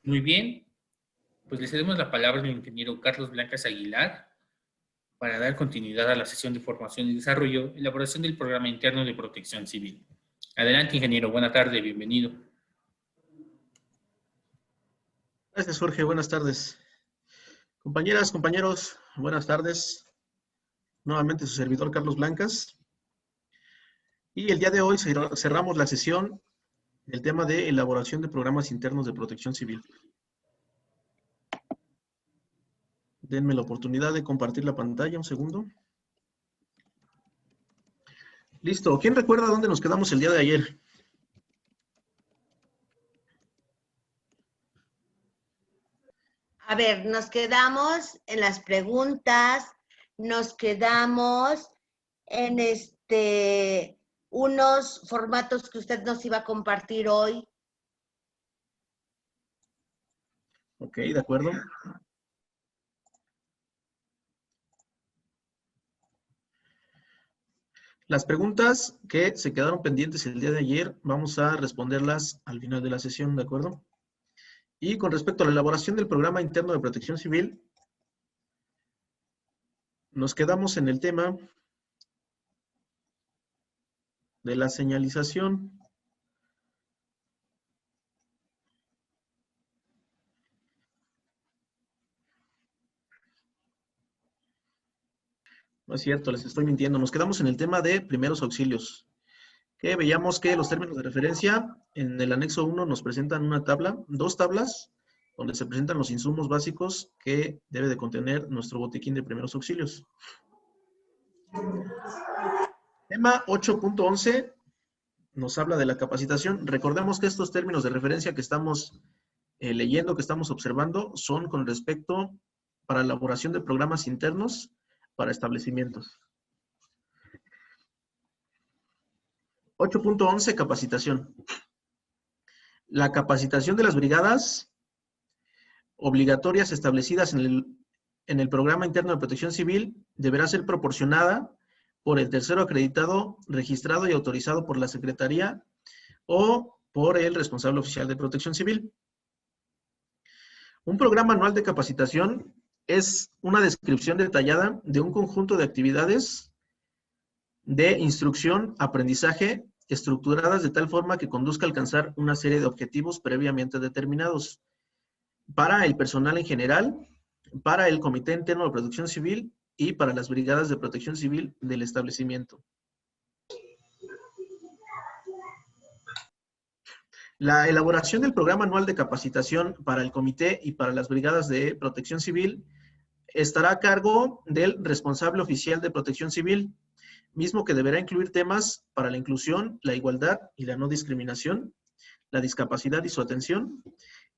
Muy bien, pues le cedemos la palabra al ingeniero Carlos Blancas Aguilar para dar continuidad a la sesión de formación y desarrollo, elaboración del programa interno de protección civil. Adelante, ingeniero. Buena tarde, bienvenido. Gracias, Jorge. Buenas tardes. Compañeras, compañeros, buenas tardes. Nuevamente su servidor Carlos Blancas. Y el día de hoy cerramos la sesión del tema de elaboración de programas internos de protección civil. Denme la oportunidad de compartir la pantalla, un segundo. Listo. ¿Quién recuerda dónde nos quedamos el día de ayer? A ver, nos quedamos en las preguntas, nos quedamos en unos formatos que usted nos iba a compartir hoy. Ok, de acuerdo. Las preguntas que se quedaron pendientes el día de ayer, vamos a responderlas al final de la sesión, ¿de acuerdo? Y con respecto a la elaboración del programa interno de protección civil, nos quedamos en el tema de la señalización. No es cierto, les estoy mintiendo. Nos quedamos en el tema de primeros auxilios. Que veíamos que los términos de referencia en el anexo 1 nos presentan una tabla, dos tablas, donde se presentan los insumos básicos que debe de contener nuestro botiquín de primeros auxilios. Tema 8.11 nos habla de la capacitación. Recordemos que estos términos de referencia que estamos leyendo, que estamos observando, son con respecto para elaboración de programas internos para establecimientos. 8.11, capacitación. La capacitación de las brigadas obligatorias establecidas en el programa interno de protección civil deberá ser proporcionada por el tercero acreditado, registrado y autorizado por la Secretaría o por el responsable oficial de protección civil. Un programa anual de capacitación es una descripción detallada de un conjunto de actividades de instrucción, aprendizaje, estructuradas de tal forma que conduzca a alcanzar una serie de objetivos previamente determinados para el personal en general, para el Comité Interno de Protección Civil y para las brigadas de protección civil del establecimiento. La elaboración del programa anual de capacitación para el comité y para las brigadas de protección civil estará a cargo del responsable oficial de protección civil, mismo que deberá incluir temas para la inclusión, la igualdad y la no discriminación, la discapacidad y su atención,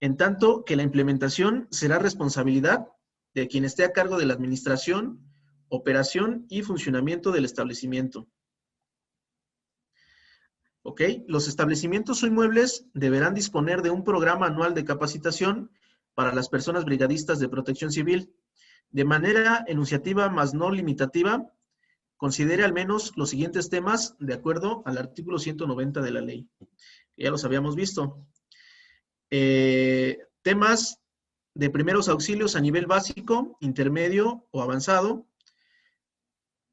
en tanto que la implementación será responsabilidad de quien esté a cargo de la administración, operación y funcionamiento del establecimiento. ¿Ok? Los establecimientos o inmuebles deberán disponer de un programa anual de capacitación para las personas brigadistas de protección civil, de manera enunciativa más no limitativa. Considere al menos los siguientes temas de acuerdo al artículo 190 de la ley. Ya los habíamos visto. Temas de primeros auxilios a nivel básico, intermedio o avanzado.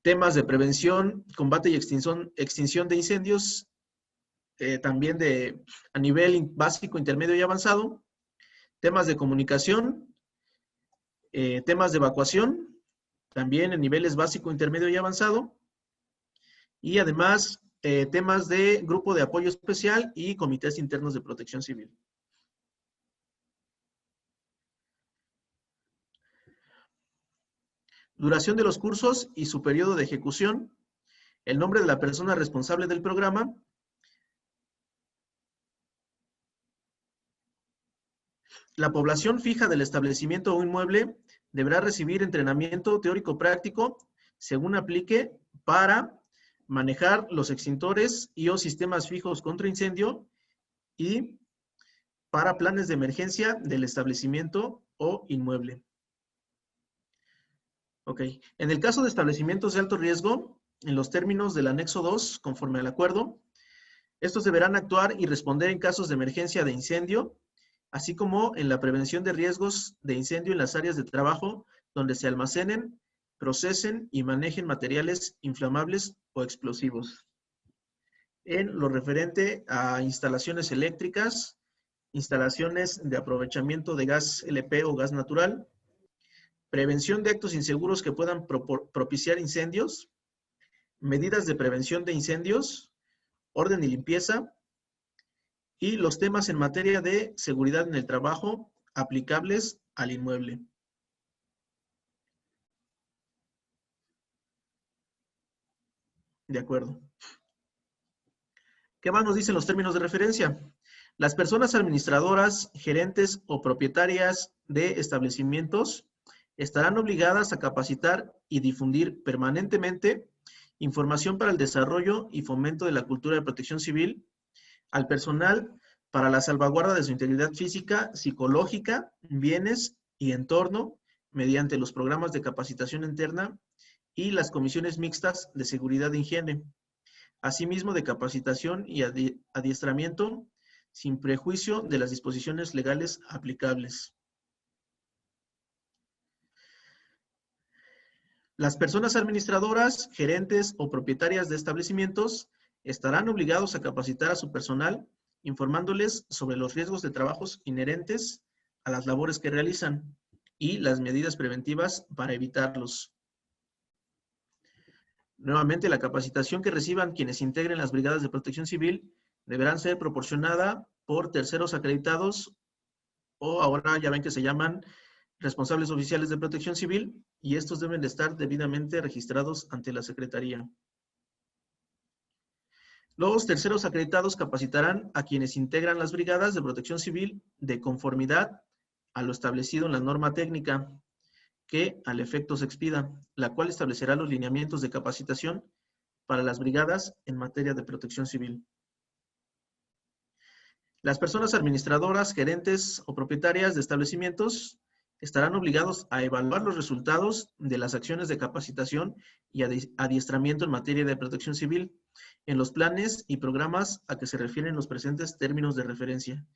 Temas de prevención, combate y extinción de incendios, también a nivel básico, intermedio y avanzado. Temas de comunicación, temas de evacuación, también en niveles básico, intermedio y avanzado. Y además, temas de grupo de apoyo especial y comités internos de protección civil. Duración de los cursos y su periodo de ejecución. El nombre de la persona responsable del programa. La población fija del establecimiento o inmueble deberá recibir entrenamiento teórico-práctico según aplique para manejar los extintores y o sistemas fijos contra incendio y para planes de emergencia del establecimiento o inmueble. Ok. En el caso de establecimientos de alto riesgo, en los términos del anexo 2, conforme al acuerdo, estos deberán actuar y responder en casos de emergencia de incendio así como en la prevención de riesgos de incendio en las áreas de trabajo donde se almacenen, procesen y manejen materiales inflamables o explosivos. En lo referente a instalaciones eléctricas, instalaciones de aprovechamiento de gas LP o gas natural, prevención de actos inseguros que puedan propiciar incendios, medidas de prevención de incendios, orden y limpieza, y los temas en materia de seguridad en el trabajo aplicables al inmueble. De acuerdo. ¿Qué más nos dicen los términos de referencia? Las personas administradoras, gerentes o propietarias de establecimientos estarán obligadas a capacitar y difundir permanentemente información para el desarrollo y fomento de la cultura de protección civil al personal para la salvaguarda de su integridad física, psicológica, bienes y entorno mediante los programas de capacitación interna y las comisiones mixtas de seguridad e higiene, asimismo de capacitación y adiestramiento sin prejuicio de las disposiciones legales aplicables. Las personas administradoras, gerentes o propietarias de establecimientos estarán obligados a capacitar a su personal informándoles sobre los riesgos de trabajos inherentes a las labores que realizan y las medidas preventivas para evitarlos. Nuevamente, la capacitación que reciban quienes integren las brigadas de protección civil deberán ser proporcionada por terceros acreditados o ahora ya ven que se llaman responsables oficiales de protección civil y estos deben de estar debidamente registrados ante la Secretaría. Los terceros acreditados capacitarán a quienes integran las brigadas de protección civil de conformidad a lo establecido en la norma técnica que al efecto se expida, la cual establecerá los lineamientos de capacitación para las brigadas en materia de protección civil. Las personas administradoras, gerentes o propietarias de establecimientos estarán obligados a evaluar los resultados de las acciones de capacitación y adiestramiento en materia de protección civil en los planes y programas a que se refieren los presentes términos de referencia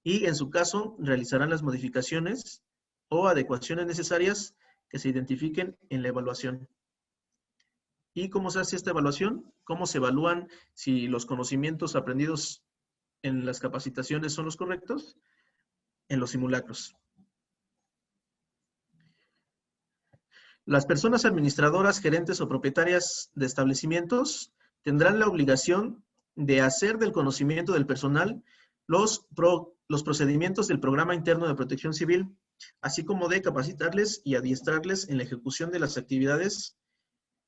y, en su caso, realizarán las modificaciones o adecuaciones necesarias que se identifiquen en la evaluación. ¿Y cómo se hace esta evaluación? ¿Cómo se evalúan si los conocimientos aprendidos en las capacitaciones son los correctos? En los simulacros. Las personas administradoras, gerentes o propietarias de establecimientos tendrán la obligación de hacer del conocimiento del personal los procedimientos del Programa Interno de Protección Civil, así como de capacitarles y adiestrarles en la ejecución de las actividades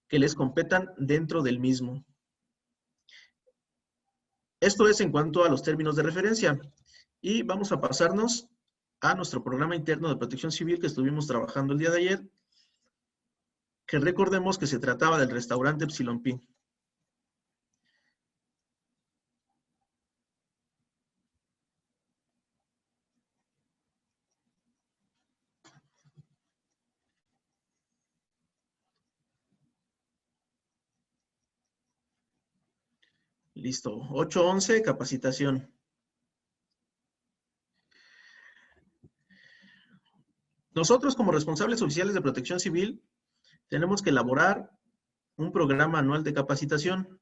que les competan dentro del mismo. Esto es en cuanto a los términos de referencia. Y vamos a pasarnos a nuestro Programa Interno de Protección Civil que estuvimos trabajando el día de ayer, que recordemos que se trataba del restaurante Epsilon Pi. Listo. 8.11, capacitación. Nosotros, como responsables oficiales de protección civil, tenemos que elaborar un programa anual de capacitación.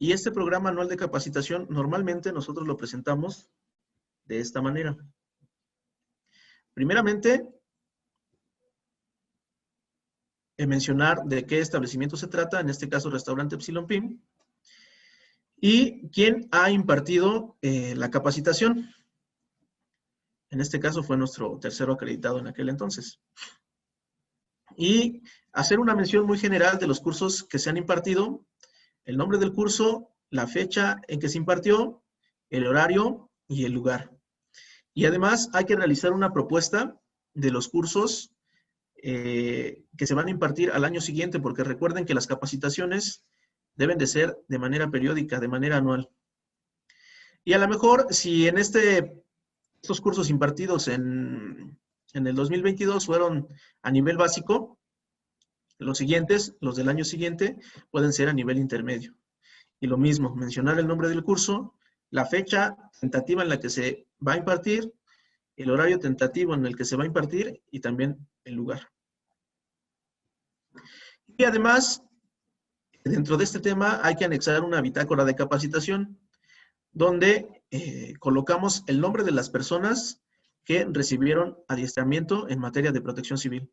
Y este programa anual de capacitación, normalmente nosotros lo presentamos de esta manera. Primeramente, mencionar de qué establecimiento se trata, en este caso, restaurante Epsilon Pi, y quién ha impartido la capacitación. En este caso fue nuestro tercero acreditado en aquel entonces. Y hacer una mención muy general de los cursos que se han impartido, el nombre del curso, la fecha en que se impartió, el horario y el lugar. Y además hay que realizar una propuesta de los cursos que se van a impartir al año siguiente, porque recuerden que las capacitaciones deben de ser de manera periódica, de manera anual. Y a lo mejor, si en estos cursos impartidos en el 2022 fueron a nivel básico, los siguientes, los del año siguiente, pueden ser a nivel intermedio. Y lo mismo, mencionar el nombre del curso, la fecha tentativa en la que se va a impartir, el horario tentativo en el que se va a impartir y también el lugar. Y además, dentro de este tema hay que anexar una bitácora de capacitación donde colocamos el nombre de las personas que recibieron adiestramiento en materia de protección civil.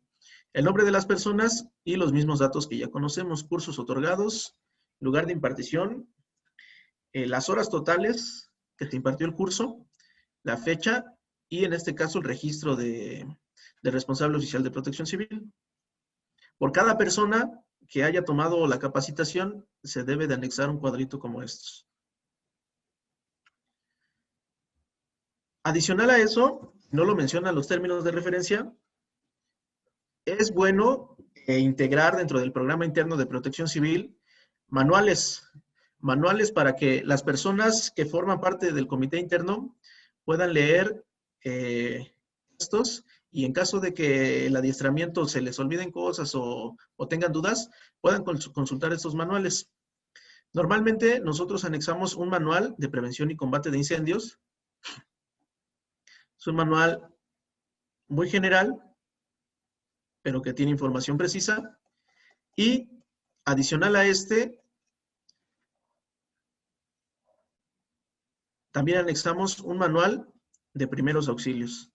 El nombre de las personas y los mismos datos que ya conocemos, cursos otorgados, lugar de impartición, las horas totales que se impartió el curso, la fecha y en este caso el registro de responsable oficial de protección civil. Por cada persona que haya tomado la capacitación se debe de anexar un cuadrito como estos. Adicional a eso, no lo mencionan los términos de referencia, es bueno integrar dentro del programa interno de protección civil manuales para que las personas que forman parte del comité interno puedan leer estos y en caso de que el adiestramiento se les olviden cosas o tengan dudas, puedan consultar estos manuales. Normalmente nosotros anexamos un manual de prevención y combate de incendios. Es un manual muy general, pero que tiene información precisa. Y adicional a este, también anexamos un manual de primeros auxilios,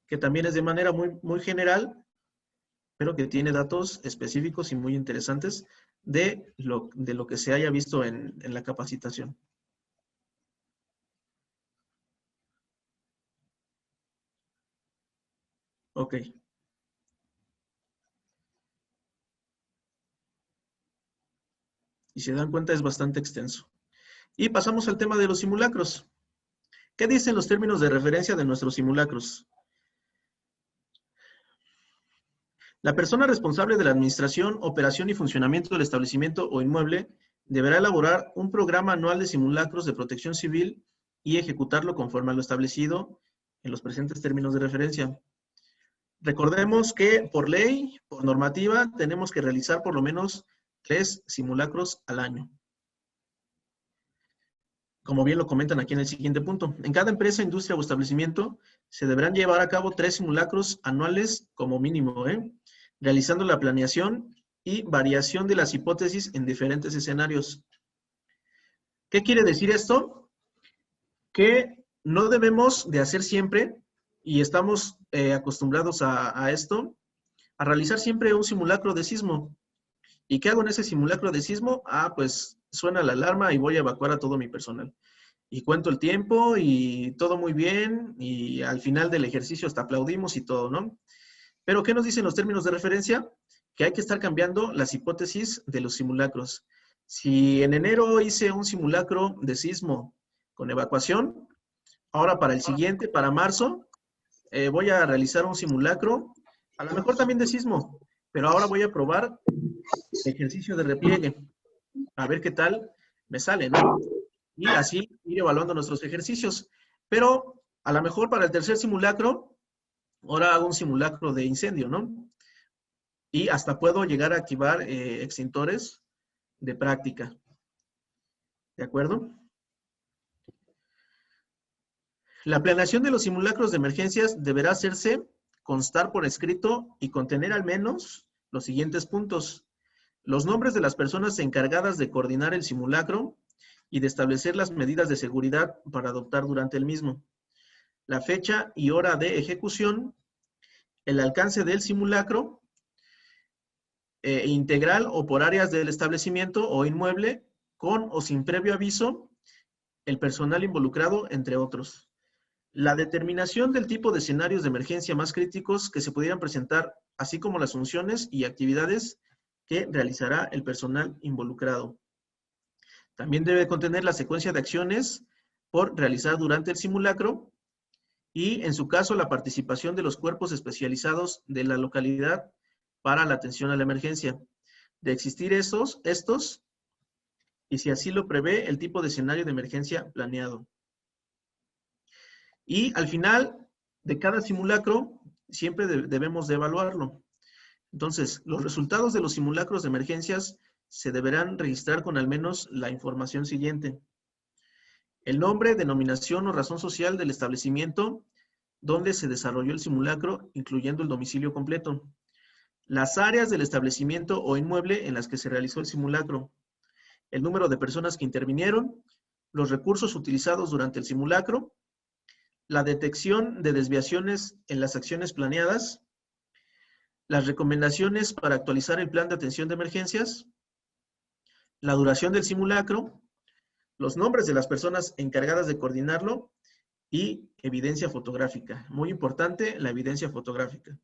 que también es de manera muy general, pero que tiene datos específicos y muy interesantes de lo que se haya visto en la capacitación. Ok. Y si se dan cuenta es bastante extenso. Y pasamos al tema de los simulacros. ¿Qué dicen los términos de referencia de nuestros simulacros? La persona responsable de la administración, operación y funcionamiento del establecimiento o inmueble deberá elaborar un programa anual de simulacros de protección civil y ejecutarlo conforme a lo establecido en los presentes términos de referencia. Recordemos que por ley, por normativa, tenemos que realizar por lo menos 3 simulacros al año. Como bien lo comentan aquí en el siguiente punto. En cada empresa, industria o establecimiento se deberán llevar a cabo 3 simulacros anuales como mínimo, realizando la planeación y variación de las hipótesis en diferentes escenarios. ¿Qué quiere decir esto? Que no debemos de hacer siempre, y estamos acostumbrados a esto, a realizar siempre un simulacro de sismo. ¿Y qué hago en ese simulacro de sismo? Ah, pues suena la alarma y voy a evacuar a todo mi personal. Y cuento el tiempo y todo muy bien, y al final del ejercicio hasta aplaudimos y todo, ¿no? Pero, ¿qué nos dicen los términos de referencia? Que hay que estar cambiando las hipótesis de los simulacros. Si en enero hice un simulacro de sismo con evacuación, ahora para el siguiente, para marzo, voy a realizar un simulacro, a lo mejor también de sismo, pero ahora voy a probar ejercicio de repliegue, a ver qué tal me sale, ¿no? Y así ir evaluando nuestros ejercicios. Pero a lo mejor para el tercer simulacro, ahora hago un simulacro de incendio, ¿no? Y hasta puedo llegar a activar extintores de práctica. ¿De acuerdo? La planeación de los simulacros de emergencias deberá hacerse, constar por escrito y contener al menos los siguientes puntos. Los nombres de las personas encargadas de coordinar el simulacro y de establecer las medidas de seguridad para adoptar durante el mismo. La fecha y hora de ejecución, el alcance del simulacro, integral o por áreas del establecimiento o inmueble, con o sin previo aviso, el personal involucrado, entre otros. La determinación del tipo de escenarios de emergencia más críticos que se pudieran presentar, así como las funciones y actividades que realizará el personal involucrado. También debe contener la secuencia de acciones por realizar durante el simulacro y, en su caso, la participación de los cuerpos especializados de la localidad para la atención a la emergencia. De existir estos, y si así lo prevé, el tipo de escenario de emergencia planeado. Y al final de cada simulacro, siempre debemos de evaluarlo. Entonces, los resultados de los simulacros de emergencias se deberán registrar con al menos la información siguiente. El nombre, denominación o razón social del establecimiento donde se desarrolló el simulacro, incluyendo el domicilio completo. Las áreas del establecimiento o inmueble en las que se realizó el simulacro. El número de personas que intervinieron. Los recursos utilizados durante el simulacro. La detección de desviaciones en las acciones planeadas. Las recomendaciones para actualizar el plan de atención de emergencias. La duración del simulacro. Los nombres de las personas encargadas de coordinarlo. Y evidencia fotográfica. Muy importante, la evidencia fotográfica.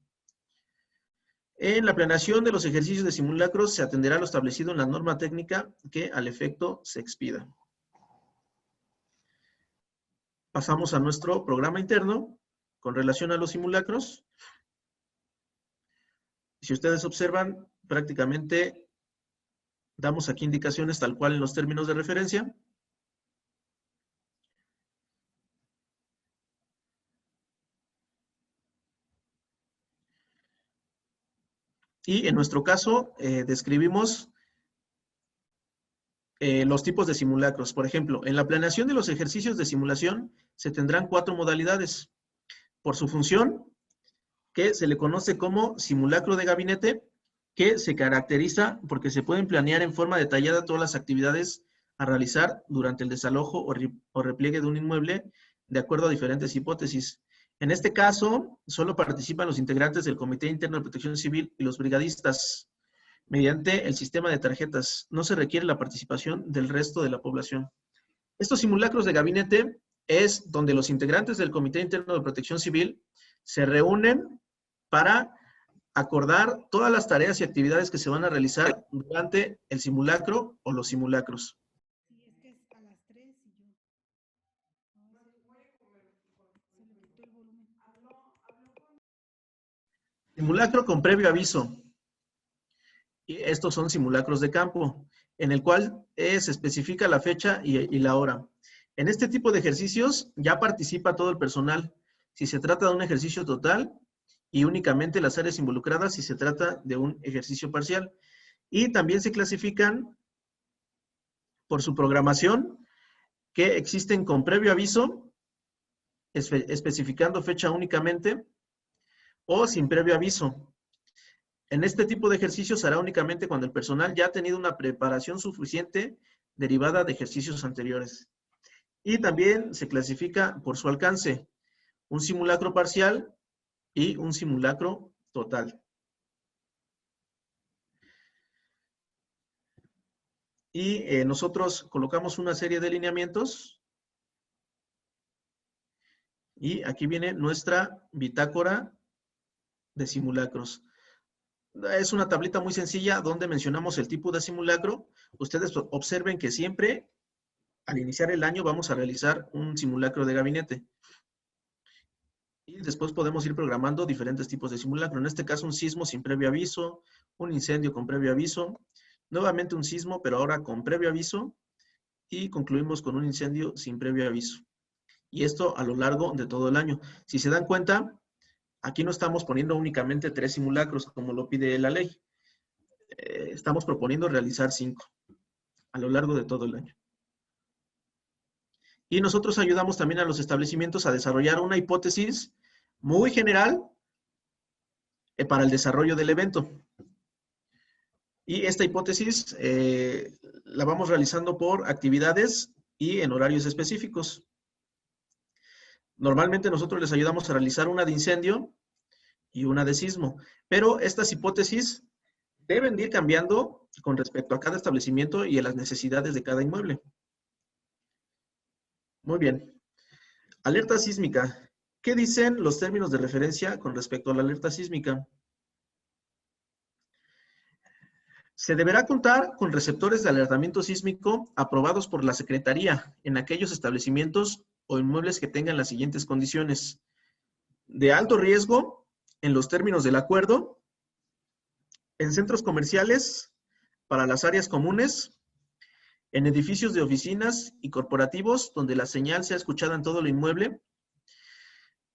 En la planeación de los ejercicios de simulacros se atenderá a lo establecido en la norma técnica que al efecto se expida. Pasamos a nuestro programa interno con relación a los simulacros. Si ustedes observan, prácticamente damos aquí indicaciones tal cual en los términos de referencia. Y en nuestro caso, describimos los tipos de simulacros. Por ejemplo, en la planeación de los ejercicios de simulación se tendrán 4 modalidades. Por su función, que se le conoce como simulacro de gabinete, que se caracteriza porque se pueden planear en forma detallada todas las actividades a realizar durante el desalojo o repliegue de un inmueble de acuerdo a diferentes hipótesis. En este caso, solo participan los integrantes del Comité Interno de Protección Civil y los brigadistas mediante el sistema de tarjetas. No se requiere la participación del resto de la población. Estos simulacros de gabinete es donde los integrantes del Comité Interno de Protección Civil se reúnen para acordar todas las tareas y actividades que se van a realizar durante el simulacro o los simulacros. Simulacro con previo aviso. Y estos son simulacros de campo, en el cual se especifica la fecha y la hora. En este tipo de ejercicios ya participa todo el personal. Si se trata de un ejercicio total, y únicamente las áreas involucradas si se trata de un ejercicio parcial. Y también se clasifican por su programación, que existen con previo aviso, especificando fecha únicamente, o sin previo aviso. En este tipo de ejercicios se hará únicamente cuando el personal ya ha tenido una preparación suficiente derivada de ejercicios anteriores. Y también se clasifica por su alcance, un simulacro parcial y un simulacro total. Y nosotros colocamos una serie de lineamientos. Y aquí viene nuestra bitácora de simulacros. Es una tablita muy sencilla donde mencionamos el tipo de simulacro. Ustedes observen que siempre al iniciar el año vamos a realizar un simulacro de gabinete. Y después podemos ir programando diferentes tipos de simulacro. En este caso, un sismo sin previo aviso, un incendio con previo aviso, nuevamente un sismo, pero ahora con previo aviso, y concluimos con un incendio sin previo aviso. Y esto a lo largo de todo el año. Si se dan cuenta, aquí no estamos poniendo únicamente 3 simulacros, como lo pide la ley. Estamos proponiendo realizar 5 a lo largo de todo el año. Y nosotros ayudamos también a los establecimientos a desarrollar una hipótesis muy general para el desarrollo del evento. Y esta hipótesis la vamos realizando por actividades y en horarios específicos. Normalmente nosotros les ayudamos a realizar una de incendio y una de sismo, pero estas hipótesis deben de ir cambiando con respecto a cada establecimiento y a las necesidades de cada inmueble. Muy bien. Alerta sísmica. ¿Qué dicen los términos de referencia con respecto a la alerta sísmica? Se deberá contar con receptores de alertamiento sísmico aprobados por la Secretaría en aquellos establecimientos o inmuebles que tengan las siguientes condiciones. De alto riesgo, en los términos del acuerdo, en centros comerciales, para las áreas comunes, en edificios de oficinas y corporativos donde la señal sea escuchada en todo el inmueble.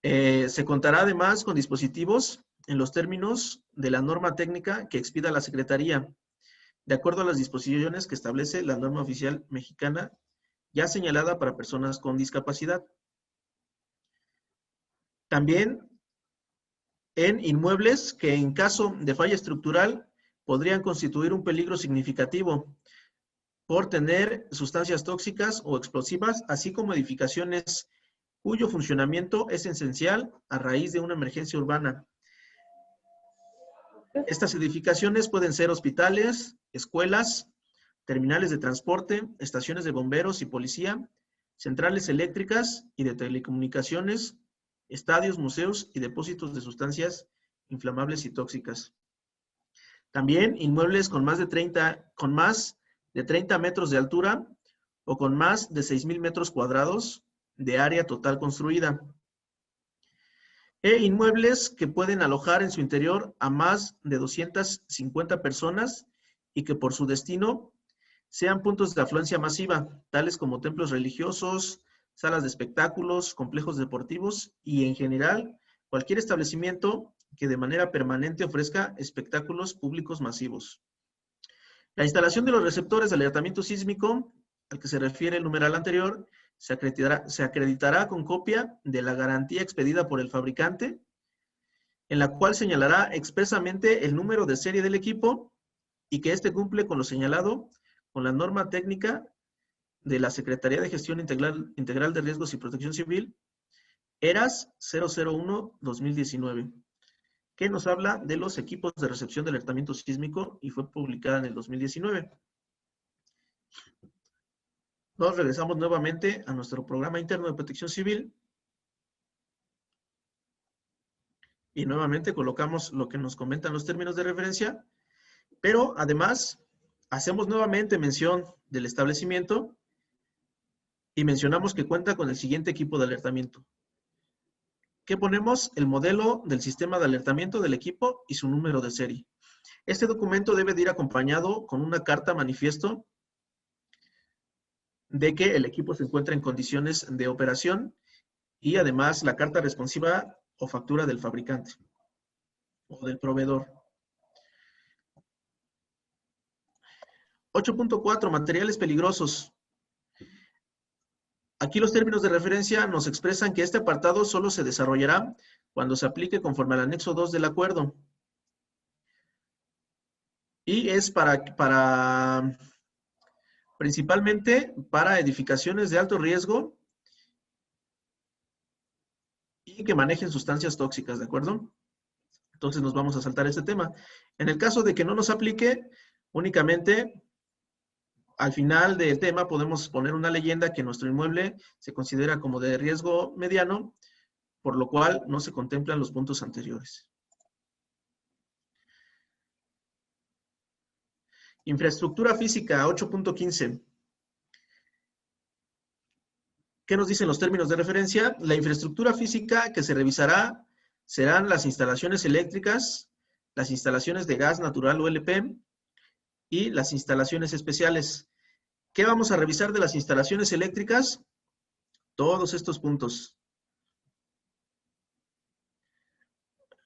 Se contará además con dispositivos en los términos de la norma técnica que expida la Secretaría, de acuerdo a las disposiciones que establece la norma oficial mexicana ya señalada para personas con discapacidad. También en inmuebles que en caso de falla estructural podrían constituir un peligro significativo por tener sustancias tóxicas o explosivas, así como edificaciones cuyo funcionamiento es esencial a raíz de una emergencia urbana. Estas edificaciones pueden ser hospitales, escuelas, terminales de transporte, estaciones de bomberos y policía, centrales eléctricas y de telecomunicaciones, estadios, museos y depósitos de sustancias inflamables y tóxicas. También inmuebles con más de 30 metros de altura o con más de 6,000 metros cuadrados de área total construida. E inmuebles que pueden alojar en su interior a más de 250 personas y que por su destino sean puntos de afluencia masiva, tales como templos religiosos, salas de espectáculos, complejos deportivos y en general cualquier establecimiento que de manera permanente ofrezca espectáculos públicos masivos. La instalación de los receptores de alertamiento sísmico, al que se refiere el numeral anterior, se acreditará con copia de la garantía expedida por el fabricante, en la cual señalará expresamente el número de serie del equipo y que éste cumple con lo señalado con la norma técnica de la Secretaría de Gestión Integral de Riesgos y Protección Civil, ERAS 001-2019, que nos habla de los equipos de recepción de alertamiento sísmico y fue publicada en el 2019. Nos regresamos nuevamente a nuestro programa interno de protección civil y nuevamente colocamos lo que nos comentan los términos de referencia, pero además hacemos nuevamente mención del establecimiento y mencionamos que cuenta con el siguiente equipo de alertamiento. ¿Qué ponemos? El modelo del sistema de alertamiento del equipo y su número de serie. Este documento debe de ir acompañado con una carta manifiesto de que el equipo se encuentra en condiciones de operación y además la carta responsiva o factura del fabricante o del proveedor. 8.4. Materiales peligrosos. Aquí los términos de referencia nos expresan que este apartado solo se desarrollará cuando se aplique conforme al anexo 2 del acuerdo. Y es principalmente para edificaciones de alto riesgo y que manejen sustancias tóxicas, ¿de acuerdo? Entonces nos vamos a saltar este tema. En el caso de que no nos aplique, únicamente al final del tema podemos poner una leyenda que nuestro inmueble se considera como de riesgo mediano, por lo cual no se contemplan los puntos anteriores. Infraestructura física 8.15. ¿Qué nos dicen los términos de referencia? La infraestructura física que se revisará serán las instalaciones eléctricas, las instalaciones de gas natural o LP y las instalaciones especiales. ¿Qué vamos a revisar de las instalaciones eléctricas? Todos estos puntos.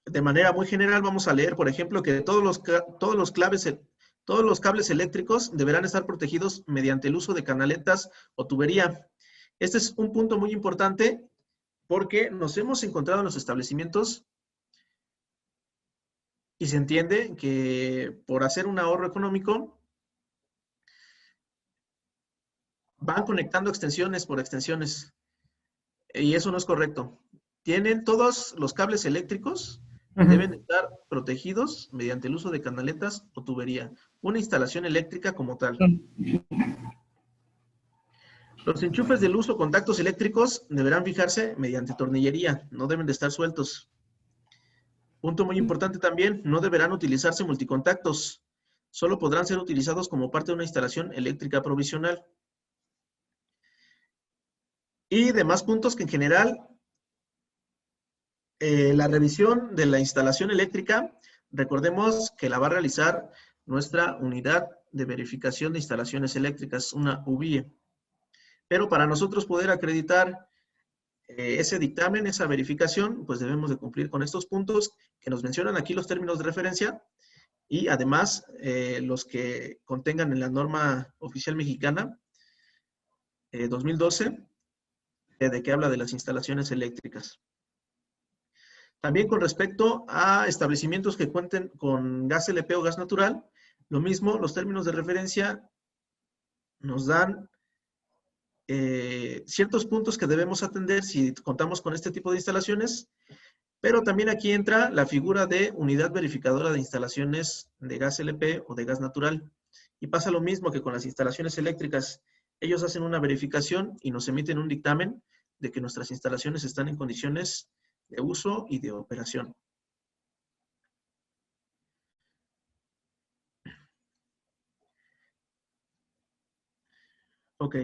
De manera muy general vamos a leer, por ejemplo, que todos los cables eléctricos deberán estar protegidos mediante el uso de canaletas o tubería. Este es un punto muy importante porque nos hemos encontrado en los establecimientos y se entiende que por hacer un ahorro económico van conectando extensiones por extensiones y eso no es correcto. Tienen todos los cables eléctricos, deben estar protegidos mediante el uso de canaletas o tubería. Una instalación eléctrica como tal. Los enchufes de luz o contactos eléctricos deberán fijarse mediante tornillería, no deben de estar sueltos. Punto muy importante también, no deberán utilizarse multicontactos, solo podrán ser utilizados como parte de una instalación eléctrica provisional. Y demás puntos que en general, la revisión de la instalación eléctrica, recordemos que la va a realizar nuestra unidad de verificación de instalaciones eléctricas, una UBIE. Pero para nosotros poder acreditar ese dictamen, esa verificación, pues debemos de cumplir con estos puntos que nos mencionan aquí los términos de referencia y además los que contengan en la norma oficial mexicana 2012, de que habla de las instalaciones eléctricas. También con respecto a establecimientos que cuenten con gas LP o gas natural, lo mismo, los términos de referencia nos dan ciertos puntos que debemos atender si contamos con este tipo de instalaciones, pero también aquí entra la figura de unidad verificadora de instalaciones de gas LP o de gas natural. Y pasa lo mismo que con las instalaciones eléctricas. Ellos hacen una verificación y nos emiten un dictamen de que nuestras instalaciones están en condiciones de uso y de operación. Ok.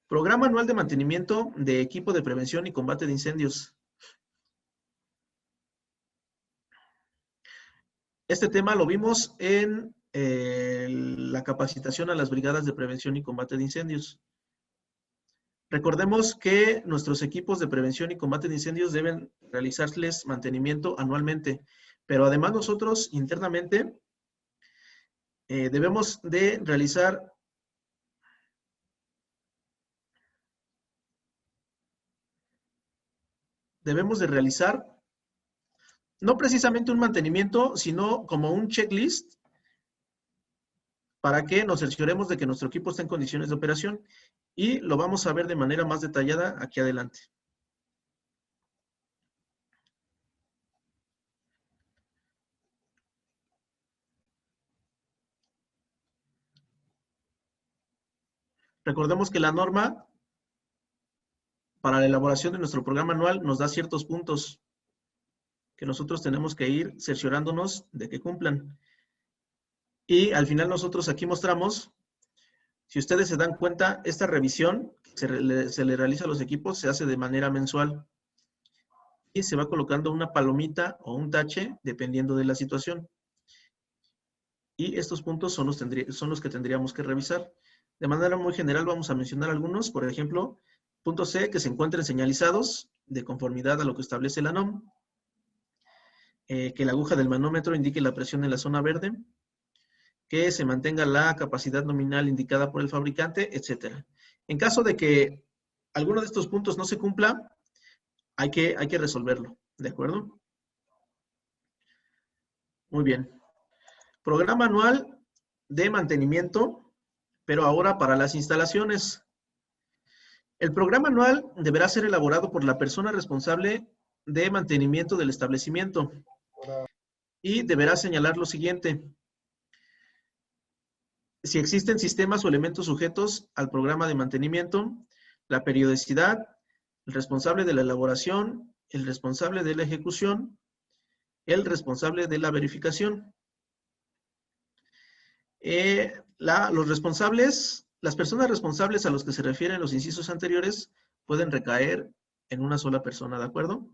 Programa anual de mantenimiento de equipo de prevención y combate de incendios. Este tema lo vimos en la capacitación a las brigadas de prevención y combate de incendios. Recordemos que nuestros equipos de prevención y combate de incendios deben realizarles mantenimiento anualmente, pero además nosotros internamente debemos de realizar no precisamente un mantenimiento, sino como un checklist para que nos cercioremos de que nuestro equipo está en condiciones de operación, y lo vamos a ver de manera más detallada aquí adelante. Recordemos que la norma para la elaboración de nuestro programa anual nos da ciertos puntos que nosotros tenemos que ir cerciorándonos de que cumplan. Y al final nosotros aquí mostramos, si ustedes se dan cuenta, esta revisión se le realiza a los equipos, se hace de manera mensual. Y se va colocando una palomita o un tache dependiendo de la situación. Y estos puntos son los que tendríamos que revisar. De manera muy general vamos a mencionar algunos. Por ejemplo, punto C, que se encuentren señalizados de conformidad a lo que establece la NOM. Que la aguja del manómetro indique la presión en la zona verde. Que se mantenga la capacidad nominal indicada por el fabricante, etc. En caso de que alguno de estos puntos no se cumpla, hay que resolverlo, ¿de acuerdo? Muy bien. Programa anual de mantenimiento, pero ahora para las instalaciones. El programa anual deberá ser elaborado por la persona responsable de mantenimiento del establecimiento y deberá señalar lo siguiente. Si existen sistemas o elementos sujetos al programa de mantenimiento, la periodicidad, el responsable de la elaboración, el responsable de la ejecución, el responsable de la verificación. Los responsables, las personas responsables a los que se refieren los incisos anteriores pueden recaer en una sola persona, ¿de acuerdo?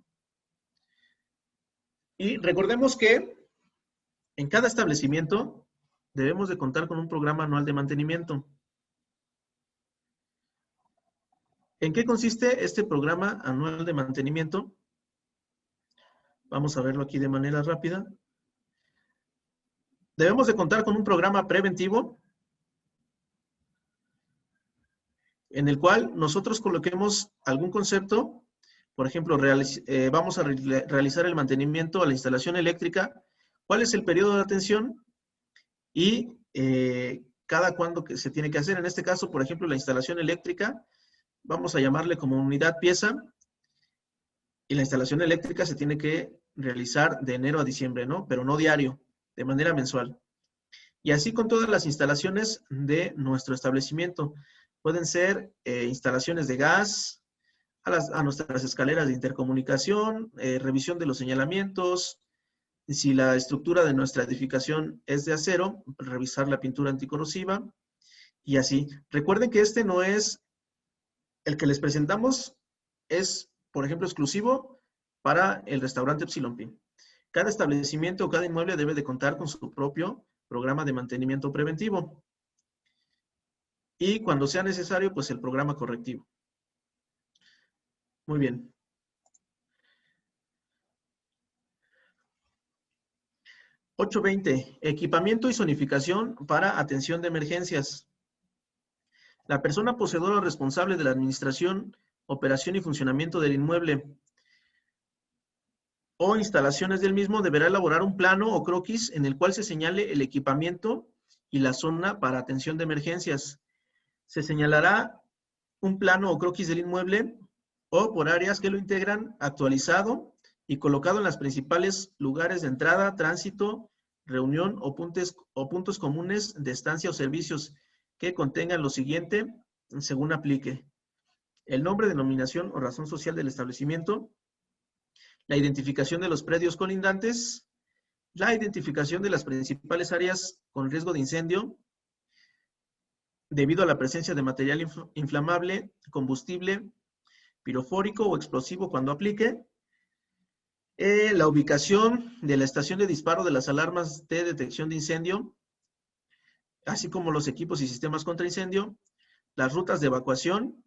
Y recordemos que en cada establecimiento debemos de contar con un programa anual de mantenimiento. ¿En qué consiste este programa anual de mantenimiento? Vamos a verlo aquí de manera rápida. Debemos de contar con un programa preventivo en el cual nosotros coloquemos algún concepto. Por ejemplo, vamos a realizar el mantenimiento a la instalación eléctrica. ¿Cuál es el periodo de atención? Y cada cuándo que se tiene que hacer. En este caso, por ejemplo, la instalación eléctrica, vamos a llamarle como unidad pieza. Y la instalación eléctrica se tiene que realizar de enero a diciembre, ¿no? Pero no diario, de manera mensual. Y así con todas las instalaciones de nuestro establecimiento. Pueden ser instalaciones de gas, a nuestras escaleras de intercomunicación, revisión de los señalamientos. Si la estructura de nuestra edificación es de acero, revisar la pintura anticorrosiva y así. Recuerden que este no es el que les presentamos, es, por ejemplo, exclusivo para el restaurante Epsilon Pi. Cada establecimiento o cada inmueble debe de contar con su propio programa de mantenimiento preventivo. Y cuando sea necesario, pues el programa correctivo. Muy bien. (8.20) Equipamiento y zonificación para atención de emergencias. La persona poseedora o responsable de la administración, operación y funcionamiento del inmueble o instalaciones del mismo deberá elaborar un plano o croquis en el cual se señale el equipamiento y la zona para atención de emergencias. Se señalará un plano o croquis del inmueble o por áreas que lo integran, actualizado y colocado en los principales lugares de entrada, tránsito, reunión o puntos comunes de estancia o servicios que contengan lo siguiente según aplique: el nombre, denominación o razón social del establecimiento, la identificación de los predios colindantes, la identificación de las principales áreas con riesgo de incendio debido a la presencia de material inflamable, combustible, pirofórico o explosivo cuando aplique, la ubicación de la estación de disparo de las alarmas de detección de incendio, así como los equipos y sistemas contra incendio, las rutas de evacuación,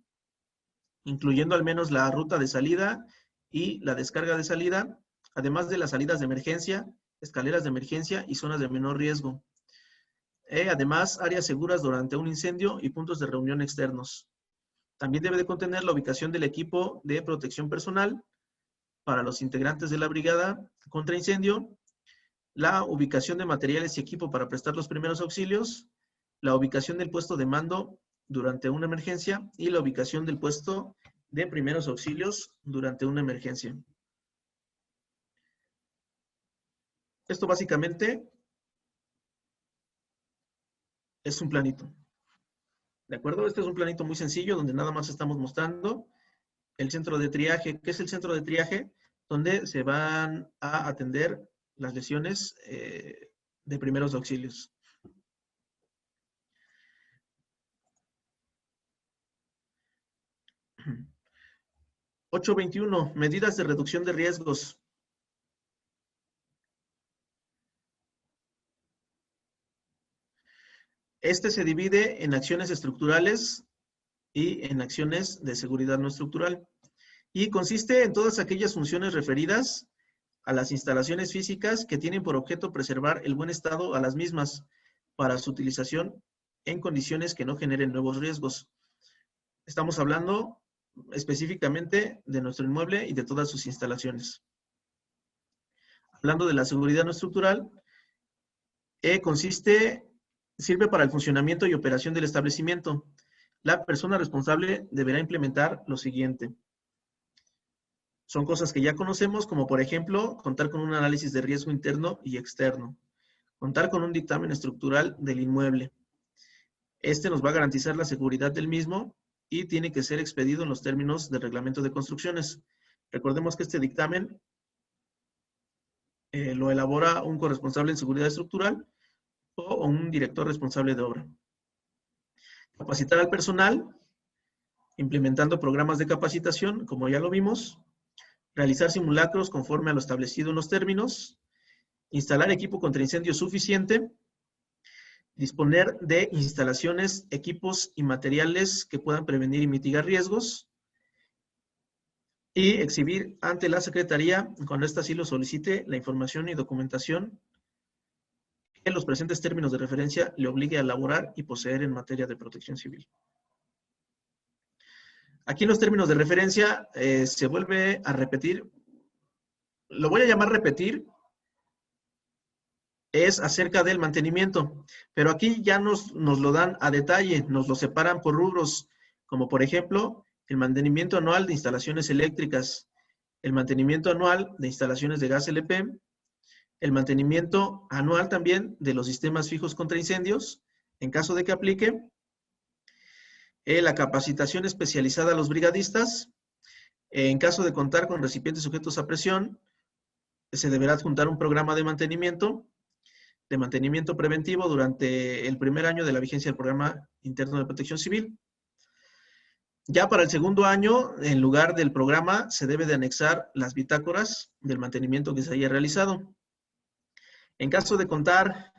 incluyendo al menos la ruta de salida y la descarga de salida, además de las salidas de emergencia, escaleras de emergencia y zonas de menor riesgo. Además, áreas seguras durante un incendio y puntos de reunión externos. También debe de contener la ubicación del equipo de protección personal para los integrantes de la brigada contra incendio, la ubicación de materiales y equipo para prestar los primeros auxilios, la ubicación del puesto de mando durante una emergencia y la ubicación del puesto de primeros auxilios durante una emergencia. Esto básicamente es un planito. ¿De acuerdo? Este es un planito muy sencillo donde nada más estamos mostrando el centro de triaje. ¿Qué es el centro de triaje? Donde se van a atender las lesiones de primeros auxilios. (8.21) Medidas de reducción de riesgos. Este se divide en acciones estructurales y en acciones de seguridad no estructural. Y consiste en todas aquellas funciones referidas a las instalaciones físicas que tienen por objeto preservar el buen estado a las mismas para su utilización en condiciones que no generen nuevos riesgos. Estamos hablando específicamente de nuestro inmueble y de todas sus instalaciones. Hablando de la seguridad no estructural, sirve para el funcionamiento y operación del establecimiento. La persona responsable deberá implementar lo siguiente. Son cosas que ya conocemos, como por ejemplo, contar con un análisis de riesgo interno y externo. Contar con un dictamen estructural del inmueble. Este nos va a garantizar la seguridad del mismo y tiene que ser expedido en los términos del reglamento de construcciones. Recordemos que este dictamen lo elabora un corresponsable en seguridad estructural o un director responsable de obra. Capacitar al personal, implementando programas de capacitación, como ya lo vimos. Realizar simulacros conforme a lo establecido en los términos. Instalar equipo contra incendio suficiente. Disponer de instalaciones, equipos y materiales que puedan prevenir y mitigar riesgos. Y exhibir ante la Secretaría, cuando ésta así lo solicite, la información y documentación que los presentes términos de referencia le obligue a elaborar y poseer en materia de protección civil. Aquí en los términos de referencia se vuelve a repetir, lo voy a llamar repetir, es acerca del mantenimiento, pero aquí ya nos lo dan a detalle, nos lo separan por rubros, como por ejemplo, el mantenimiento anual de instalaciones eléctricas, el mantenimiento anual de instalaciones de gas LP, el mantenimiento anual también de los sistemas fijos contra incendios, en caso de que aplique, la capacitación especializada a los brigadistas, en caso de contar con recipientes sujetos a presión, se deberá adjuntar un programa de mantenimiento preventivo durante el primer año de la vigencia del Programa Interno de Protección Civil. Ya para el segundo año, en lugar del programa, se debe de anexar las bitácoras del mantenimiento que se haya realizado. En caso de contar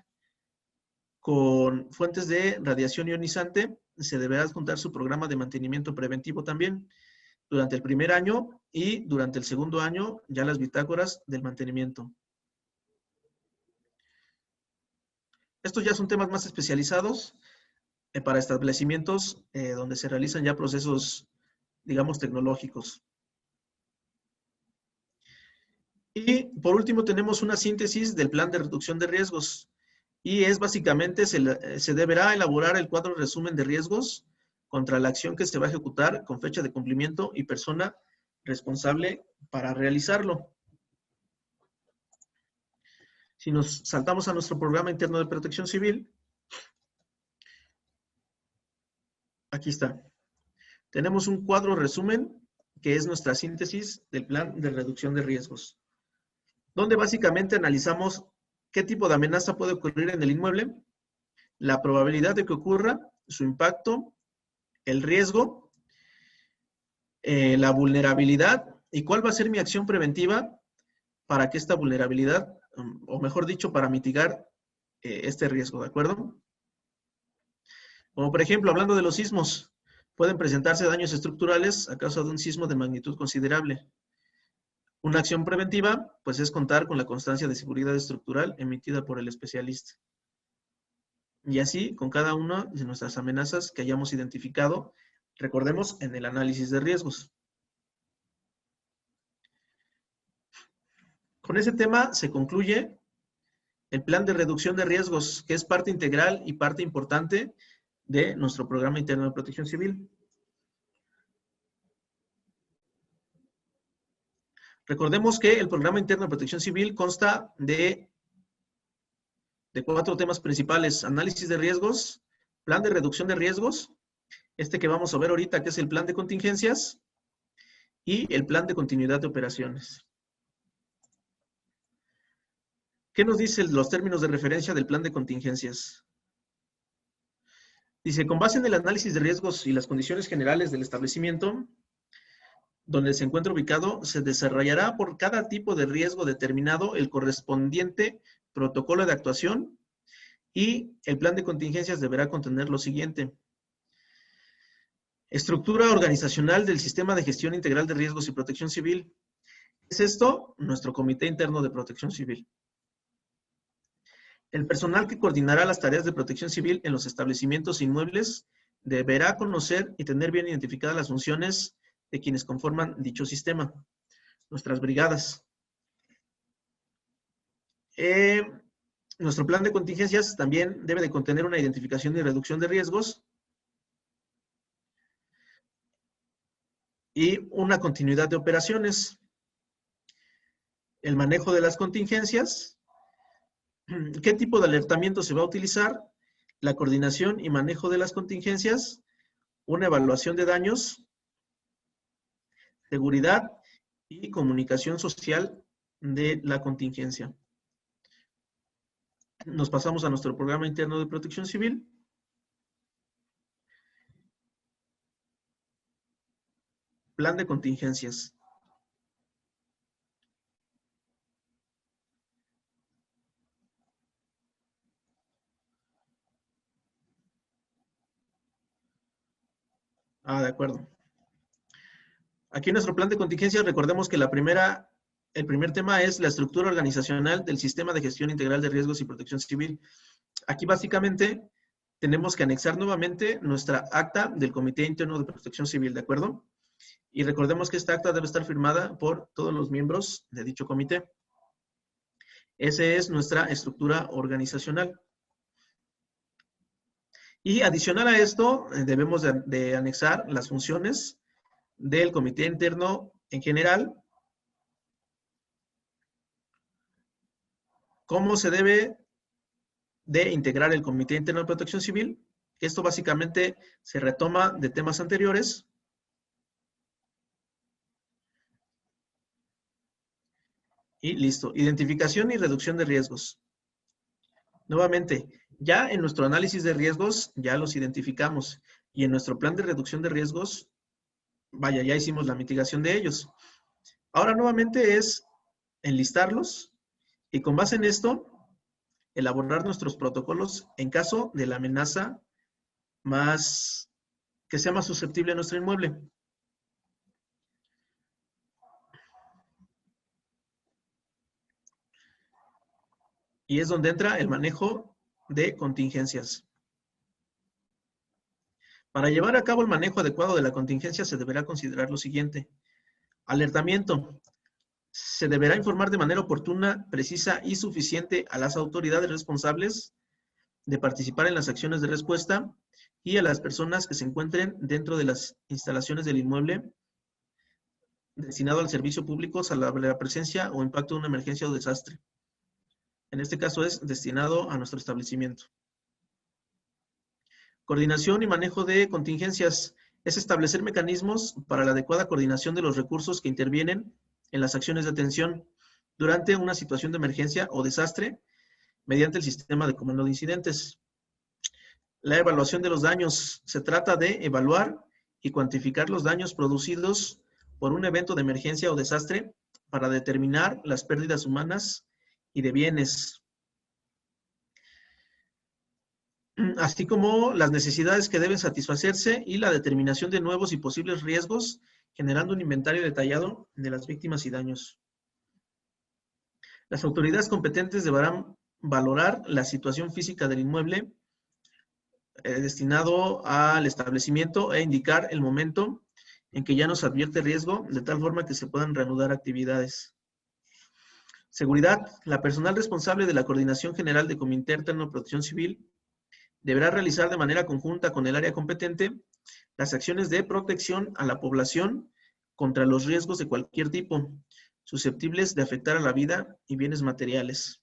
con fuentes de radiación ionizante, se deberá adjuntar su programa de mantenimiento preventivo también durante el primer año y durante el segundo año ya las bitácoras del mantenimiento. Estos ya son temas más especializados. para establecimientos donde se realizan ya procesos, digamos, tecnológicos. Y por último tenemos una síntesis del plan de reducción de riesgos. Y es básicamente, se deberá elaborar el cuadro resumen de riesgos contra la acción que se va a ejecutar con fecha de cumplimiento y persona responsable para realizarlo. Si nos saltamos a nuestro programa interno de protección civil, aquí está. Tenemos un cuadro resumen que es nuestra síntesis del plan de reducción de riesgos, donde básicamente analizamos qué tipo de amenaza puede ocurrir en el inmueble, la probabilidad de que ocurra, su impacto, el riesgo, la vulnerabilidad y cuál va a ser mi acción preventiva para que esta vulnerabilidad, o mejor dicho, para mitigar este riesgo, ¿de acuerdo? Como por ejemplo, hablando de los sismos, pueden presentarse daños estructurales a causa de un sismo de magnitud considerable. Una acción preventiva, pues es contar con la constancia de seguridad estructural emitida por el especialista. Y así, con cada una de nuestras amenazas que hayamos identificado, recordemos en el análisis de riesgos. Con ese tema se concluye el plan de reducción de riesgos, que es parte integral y parte importante de nuestro programa interno de protección civil. Recordemos que el programa interno de protección civil consta de 4 temas principales: análisis de riesgos, plan de reducción de riesgos, este que vamos a ver ahorita que es el plan de contingencias, y el plan de continuidad de operaciones. ¿Qué nos dicen los términos de referencia del plan de contingencias? Dice, con base en el análisis de riesgos y las condiciones generales del establecimiento donde se encuentra ubicado, se desarrollará por cada tipo de riesgo determinado el correspondiente protocolo de actuación y el plan de contingencias deberá contener lo siguiente. Estructura organizacional del Sistema de Gestión Integral de Riesgos y Protección Civil. ¿Es esto? Nuestro Comité Interno de Protección Civil. El personal que coordinará las tareas de protección civil en los establecimientos inmuebles deberá conocer y tener bien identificadas las funciones de quienes conforman dicho sistema, nuestras brigadas. Nuestro plan de contingencias también debe de contener una identificación y reducción de riesgos y una continuidad de operaciones. El manejo de las contingencias, qué tipo de alertamiento se va a utilizar, la coordinación y manejo de las contingencias, una evaluación de daños, seguridad y comunicación social de la contingencia. Nos pasamos a nuestro programa interno de protección civil. Plan de contingencias. De acuerdo. Aquí en nuestro plan de contingencias, recordemos que el primer tema es la estructura organizacional del Sistema de Gestión Integral de Riesgos y Protección Civil. Aquí básicamente tenemos que anexar nuevamente nuestra acta del Comité Interno de Protección Civil, ¿de acuerdo? Y recordemos que esta acta debe estar firmada por todos los miembros de dicho comité. Esa es nuestra estructura organizacional. Y adicional a esto, debemos de anexar las funciones del comité interno en general, cómo se debe de integrar el comité interno de protección civil. Esto básicamente se retoma de temas anteriores. Y listo. Identificación y reducción de riesgos. Nuevamente, ya en nuestro análisis de riesgos ya los identificamos. Y en nuestro plan de reducción de riesgos, vaya, ya hicimos la mitigación de ellos. Ahora nuevamente es enlistarlos y con base en esto, elaborar nuestros protocolos en caso de la amenaza que sea más susceptible a nuestro inmueble. Y es donde entra el manejo de contingencias. Para llevar a cabo el manejo adecuado de la contingencia se deberá considerar lo siguiente. Alertamiento. Se deberá informar de manera oportuna, precisa y suficiente a las autoridades responsables de participar en las acciones de respuesta y a las personas que se encuentren dentro de las instalaciones del inmueble destinado al servicio público salvo la presencia o impacto de una emergencia o desastre. En este caso es destinado a nuestro establecimiento. Coordinación y manejo de contingencias es establecer mecanismos para la adecuada coordinación de los recursos que intervienen en las acciones de atención durante una situación de emergencia o desastre mediante el sistema de comando de incidentes. La evaluación de los daños. Se trata de evaluar y cuantificar los daños producidos por un evento de emergencia o desastre para determinar las pérdidas humanas y de bienes, así como las necesidades que deben satisfacerse y la determinación de nuevos y posibles riesgos, generando un inventario detallado de las víctimas y daños. Las autoridades competentes deberán valorar la situación física del inmueble destinado al establecimiento e indicar el momento en que ya nos advierte riesgo, de tal forma que se puedan reanudar actividades. Seguridad. La personal responsable de la Coordinación General de Comité Interno de Protección Civil deberá realizar de manera conjunta con el área competente las acciones de protección a la población contra los riesgos de cualquier tipo, susceptibles de afectar a la vida y bienes materiales.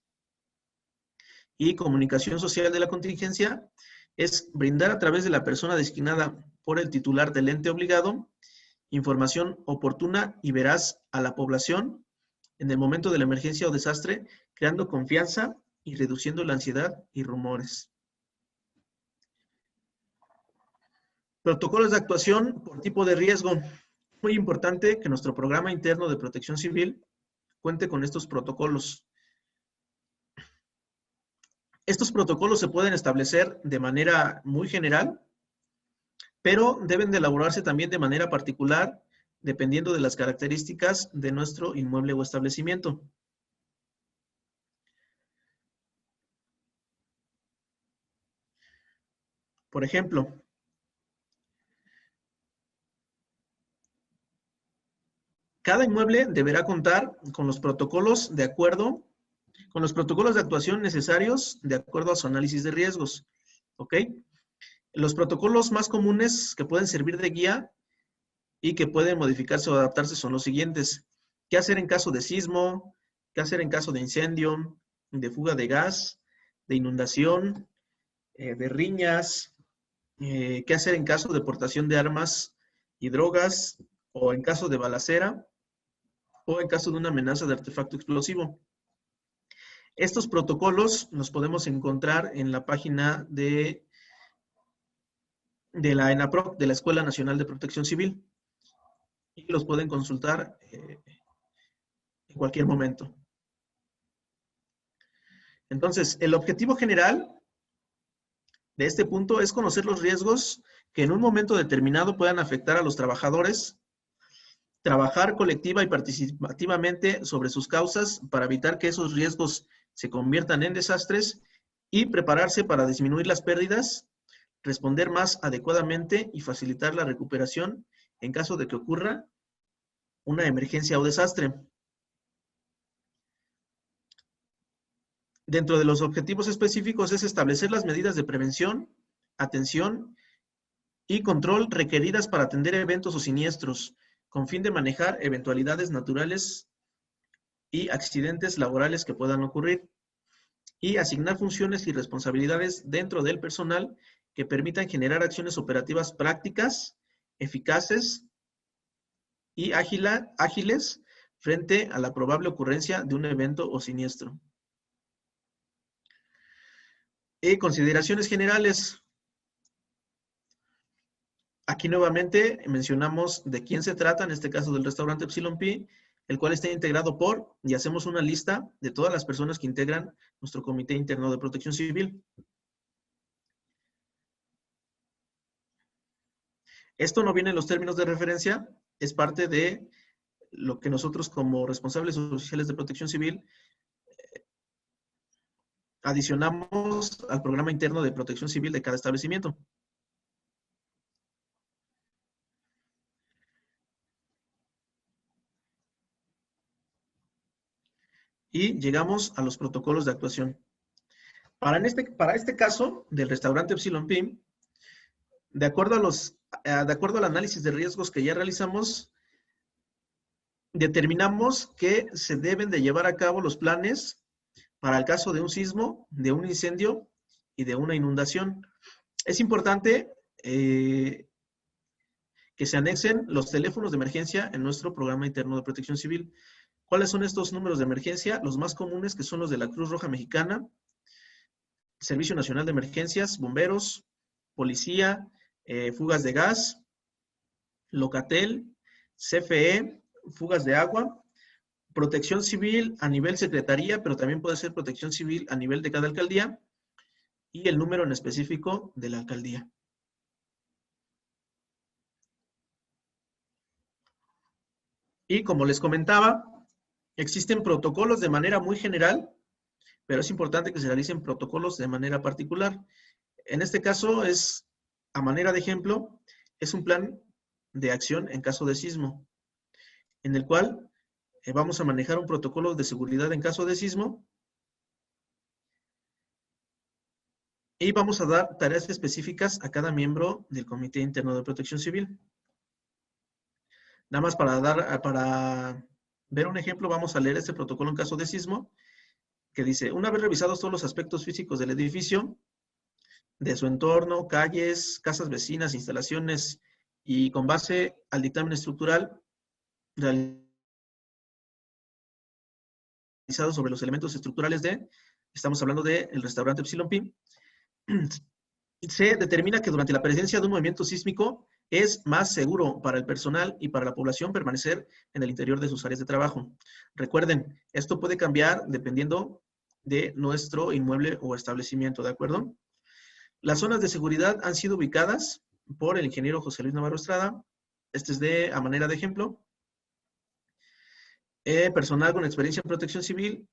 Y comunicación social de la contingencia es brindar a través de la persona designada por el titular del ente obligado información oportuna y veraz a la población en el momento de la emergencia o desastre, creando confianza y reduciendo la ansiedad y rumores. Protocolos de actuación por tipo de riesgo. Muy importante que nuestro programa interno de protección civil cuente con estos protocolos. Estos protocolos se pueden establecer de manera muy general, pero deben de elaborarse también de manera particular, dependiendo de las características de nuestro inmueble o establecimiento. Por ejemplo, cada inmueble deberá contar con los protocolos de actuación necesarios de acuerdo a su análisis de riesgos. ¿Ok? Los protocolos más comunes que pueden servir de guía y que pueden modificarse o adaptarse son los siguientes. ¿Qué hacer en caso de sismo? ¿Qué hacer en caso de incendio? De fuga de gas, de inundación, de riñas. ¿Qué hacer en caso de portación de armas y drogas? O en caso de balacera, o en caso de una amenaza de artefacto explosivo. Estos protocolos los podemos encontrar en la página de la ENAPROC, de la Escuela Nacional de Protección Civil, y los pueden consultar en cualquier momento. Entonces, el objetivo general de este punto es conocer los riesgos que en un momento determinado puedan afectar a los trabajadores, trabajar colectiva y participativamente sobre sus causas para evitar que esos riesgos se conviertan en desastres y prepararse para disminuir las pérdidas, responder más adecuadamente y facilitar la recuperación en caso de que ocurra una emergencia o desastre. Dentro de los objetivos específicos es establecer las medidas de prevención, atención y control requeridas para atender eventos o siniestros, con fin de manejar eventualidades naturales y accidentes laborales que puedan ocurrir, y asignar funciones y responsabilidades dentro del personal que permitan generar acciones operativas prácticas, eficaces y ágiles frente a la probable ocurrencia de un evento o siniestro. Consideraciones generales. Aquí nuevamente mencionamos de quién se trata, en este caso del restaurante Epsilon P, el cual está integrado por, y hacemos una lista de todas las personas que integran nuestro Comité Interno de Protección Civil. Esto no viene en los términos de referencia, es parte de lo que nosotros como responsables oficiales de protección civil adicionamos al programa interno de protección civil de cada establecimiento. y llegamos a los protocolos de actuación. Para este caso del restaurante Epsilon Pim, de acuerdo al análisis de riesgos que ya realizamos, determinamos que se deben de llevar a cabo los planes para el caso de un sismo, de un incendio y de una inundación. Es importante que se anexen los teléfonos de emergencia en nuestro programa interno de protección civil. ¿Cuáles son estos números de emergencia? Los más comunes, que son los de la Cruz Roja Mexicana, Servicio Nacional de Emergencias, bomberos, policía, fugas de gas, Locatel, CFE, fugas de agua, protección civil a nivel secretaría, pero también puede ser protección civil a nivel de cada alcaldía, y el número en específico de la alcaldía. Y como les comentaba, existen protocolos de manera muy general, pero es importante que se realicen protocolos de manera particular. En este caso es, a manera de ejemplo, es un plan de acción en caso de sismo, en el cual vamos a manejar un protocolo de seguridad en caso de sismo y vamos a dar tareas específicas a cada miembro del Comité Interno de Protección Civil. Nada más para ver un ejemplo, vamos a leer este protocolo en caso de sismo, que dice: una vez revisados todos los aspectos físicos del edificio, de su entorno, calles, casas vecinas, instalaciones, y con base al dictamen estructural realizado sobre los elementos estructurales estamos hablando del restaurante Epsilon Pim, se determina que durante la presencia de un movimiento sísmico es más seguro para el personal y para la población permanecer en el interior de sus áreas de trabajo. Recuerden, esto puede cambiar dependiendo de nuestro inmueble o establecimiento, ¿de acuerdo? Las zonas de seguridad han sido ubicadas por el ingeniero José Luis Navarro Estrada. Este es a manera de ejemplo. Personal con experiencia en protección civil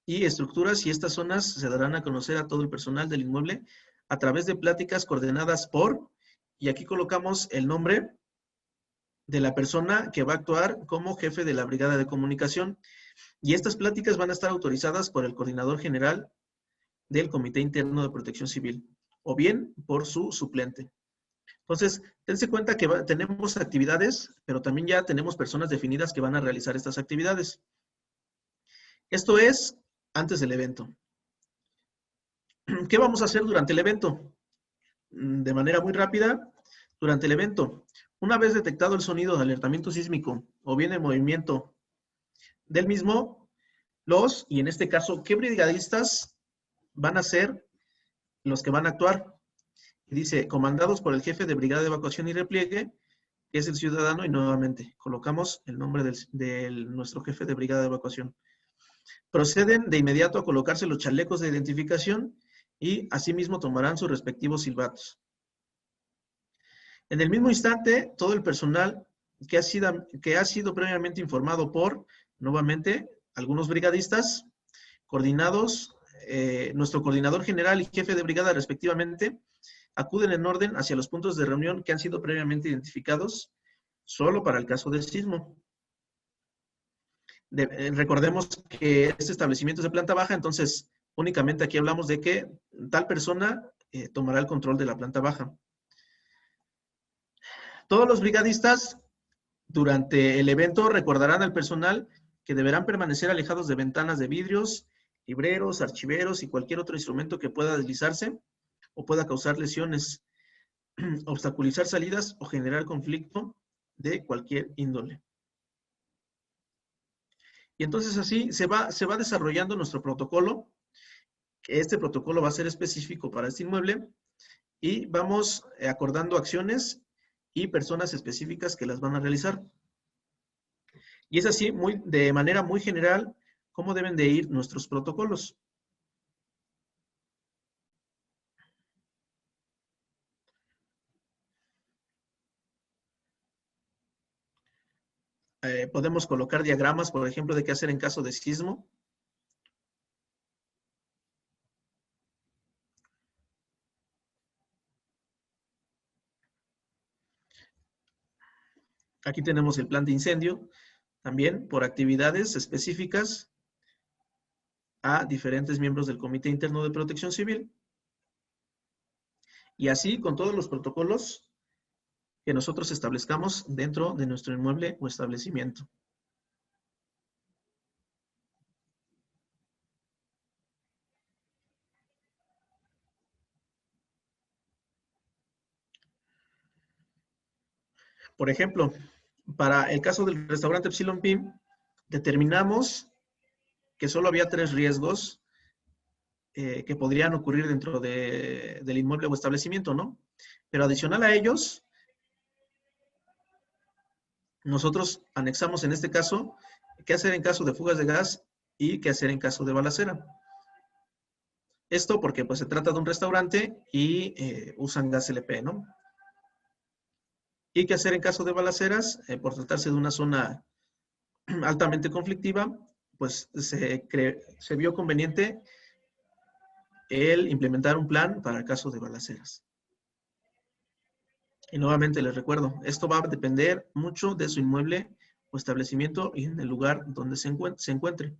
y estructuras, y estas zonas se darán a conocer a todo el personal del inmueble a través de pláticas coordenadas por, y aquí colocamos el nombre de la persona que va a actuar como jefe de la brigada de comunicación, y estas pláticas van a estar autorizadas por el coordinador general del Comité Interno de Protección Civil, o bien por su suplente. Entonces, dense cuenta que tenemos actividades, pero también ya tenemos personas definidas que van a realizar estas actividades. Esto es antes del evento. ¿Qué vamos a hacer durante el evento? De manera muy rápida, durante el evento, una vez detectado el sonido de alertamiento sísmico o bien el movimiento del mismo, y en este caso, ¿qué brigadistas van a ser los que van a actuar? Y dice, comandados por el jefe de brigada de evacuación y repliegue, que es el ciudadano, y nuevamente colocamos el nombre de nuestro jefe de brigada de evacuación. Proceden de inmediato a colocarse los chalecos de identificación y asimismo tomarán sus respectivos silbatos. En el mismo instante, todo el personal que ha sido previamente informado por, nuevamente, algunos brigadistas, coordinados, nuestro coordinador general y jefe de brigada respectivamente, acuden en orden hacia los puntos de reunión que han sido previamente identificados solo para el caso del sismo. Recordemos que este establecimiento es de planta baja, entonces únicamente aquí hablamos de que tal persona tomará el control de la planta baja. Todos los brigadistas durante el evento recordarán al personal que deberán permanecer alejados de ventanas de vidrios, libreros, archiveros y cualquier otro instrumento que pueda deslizarse o pueda causar lesiones, obstaculizar salidas o generar conflicto de cualquier índole. Y entonces así se va desarrollando nuestro protocolo, que este protocolo va a ser específico para este inmueble, y vamos acordando acciones y personas específicas que las van a realizar. Y es así, de manera muy general, cómo deben de ir nuestros protocolos. Podemos colocar diagramas, por ejemplo, de qué hacer en caso de sismo. Aquí tenemos el plan de incendio, también por actividades específicas. a diferentes miembros del Comité Interno de Protección Civil. Y así con todos los protocolos que nosotros establezcamos dentro de nuestro inmueble o establecimiento. Por ejemplo, para el caso del restaurante Epsilon Pim, determinamos que solo había 3 riesgos que podrían ocurrir dentro del inmueble o establecimiento, ¿no? Pero adicional a ellos, nosotros anexamos en este caso qué hacer en caso de fugas de gas y qué hacer en caso de balacera. Esto porque pues se trata de un restaurante y usan gas LP, ¿no? Y qué hacer en caso de balaceras, por tratarse de una zona altamente conflictiva, pues se vio conveniente el implementar un plan para el caso de balaceras. Y nuevamente les recuerdo, esto va a depender mucho de su inmueble o establecimiento y en el lugar donde se encuentre.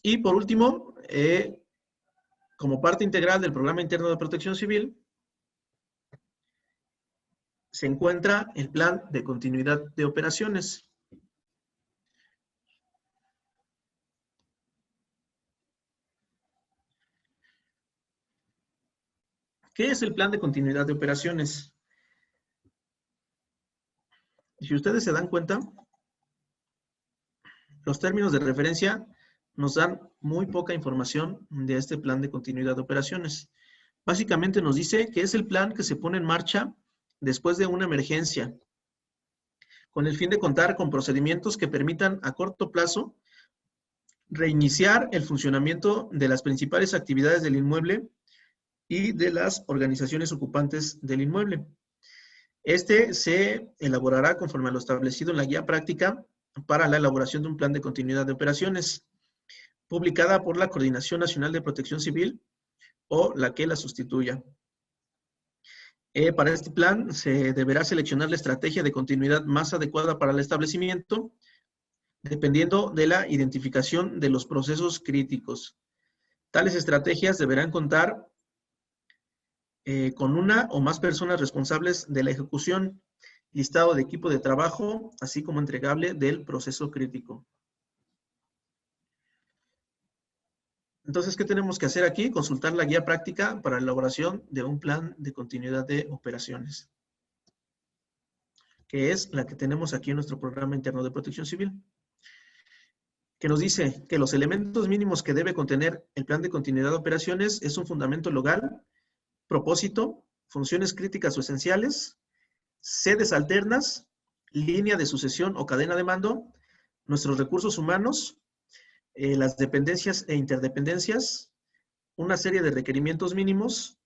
Y por último, como parte integral del Programa Interno de Protección Civil, se encuentra el Plan de Continuidad de Operaciones. ¿Qué es el Plan de Continuidad de Operaciones? Si ustedes se dan cuenta, los términos de referencia nos dan muy poca información de este Plan de Continuidad de Operaciones. Básicamente nos dice que es el plan que se pone en marcha después de una emergencia, con el fin de contar con procedimientos que permitan a corto plazo reiniciar el funcionamiento de las principales actividades del inmueble y de las organizaciones ocupantes del inmueble. Este se elaborará conforme a lo establecido en la guía práctica para la elaboración de un plan de continuidad de operaciones, publicada por la Coordinación Nacional de Protección Civil o la que la sustituya. Para este plan se deberá seleccionar la estrategia de continuidad más adecuada para el establecimiento, dependiendo de la identificación de los procesos críticos. Tales estrategias deberán contar con una o más personas responsables de la ejecución, listado de equipo de trabajo, así como entregable del proceso crítico. Entonces, ¿qué tenemos que hacer aquí? Consultar la guía práctica para la elaboración de un plan de continuidad de operaciones, que es la que tenemos aquí en nuestro Programa Interno de Protección Civil, que nos dice que los elementos mínimos que debe contener el plan de continuidad de operaciones es un fundamento legal, propósito, funciones críticas o esenciales, sedes alternas, línea de sucesión o cadena de mando, nuestros recursos humanos, las dependencias e interdependencias, una serie de requerimientos mínimos,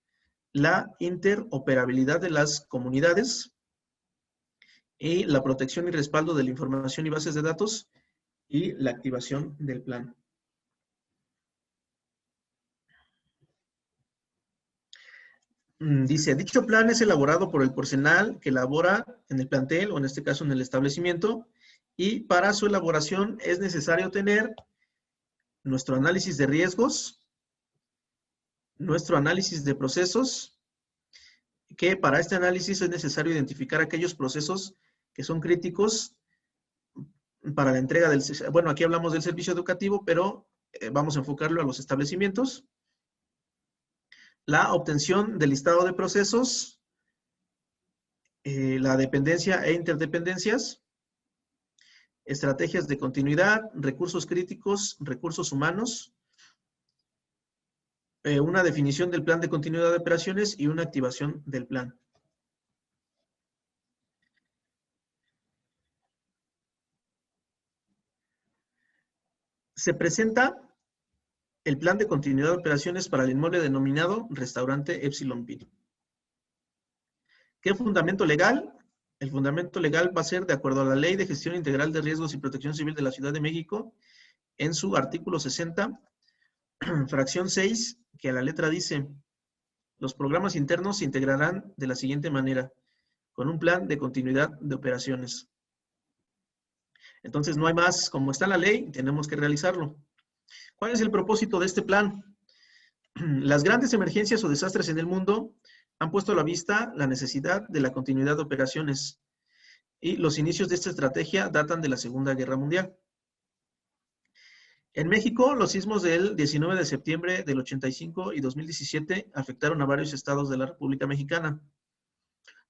la interoperabilidad de las comunidades y la protección y respaldo de la información y bases de datos y la activación del plan. Dice, dicho plan es elaborado por el personal que labora en el plantel o en este caso en el establecimiento y para su elaboración es necesario tener nuestro análisis de riesgos, nuestro análisis de procesos, que para este análisis es necesario identificar aquellos procesos que son críticos para la entrega del, bueno, aquí hablamos del servicio educativo, pero vamos a enfocarlo a los establecimientos. La obtención del listado de procesos, la dependencia e interdependencias, estrategias de continuidad, recursos críticos, recursos humanos, una definición del plan de continuidad de operaciones y una activación del plan. Se presenta el plan de continuidad de operaciones para el inmueble denominado Restaurante Epsilon Pim. ¿Qué fundamento legal? El fundamento legal va a ser de acuerdo a la Ley de Gestión Integral de Riesgos y Protección Civil de la Ciudad de México, en su artículo 60, fracción 6, que a la letra dice, los programas internos se integrarán de la siguiente manera. con un plan de continuidad de operaciones. Entonces, no hay más, como está la ley, tenemos que realizarlo. ¿Cuál es el propósito de este plan? Las grandes emergencias o desastres en el mundo han puesto a la vista la necesidad de la continuidad de operaciones, y los inicios de esta estrategia datan de la Segunda Guerra Mundial. En México, los sismos del 19 de septiembre del 85 y 2017 afectaron a varios estados de la República Mexicana,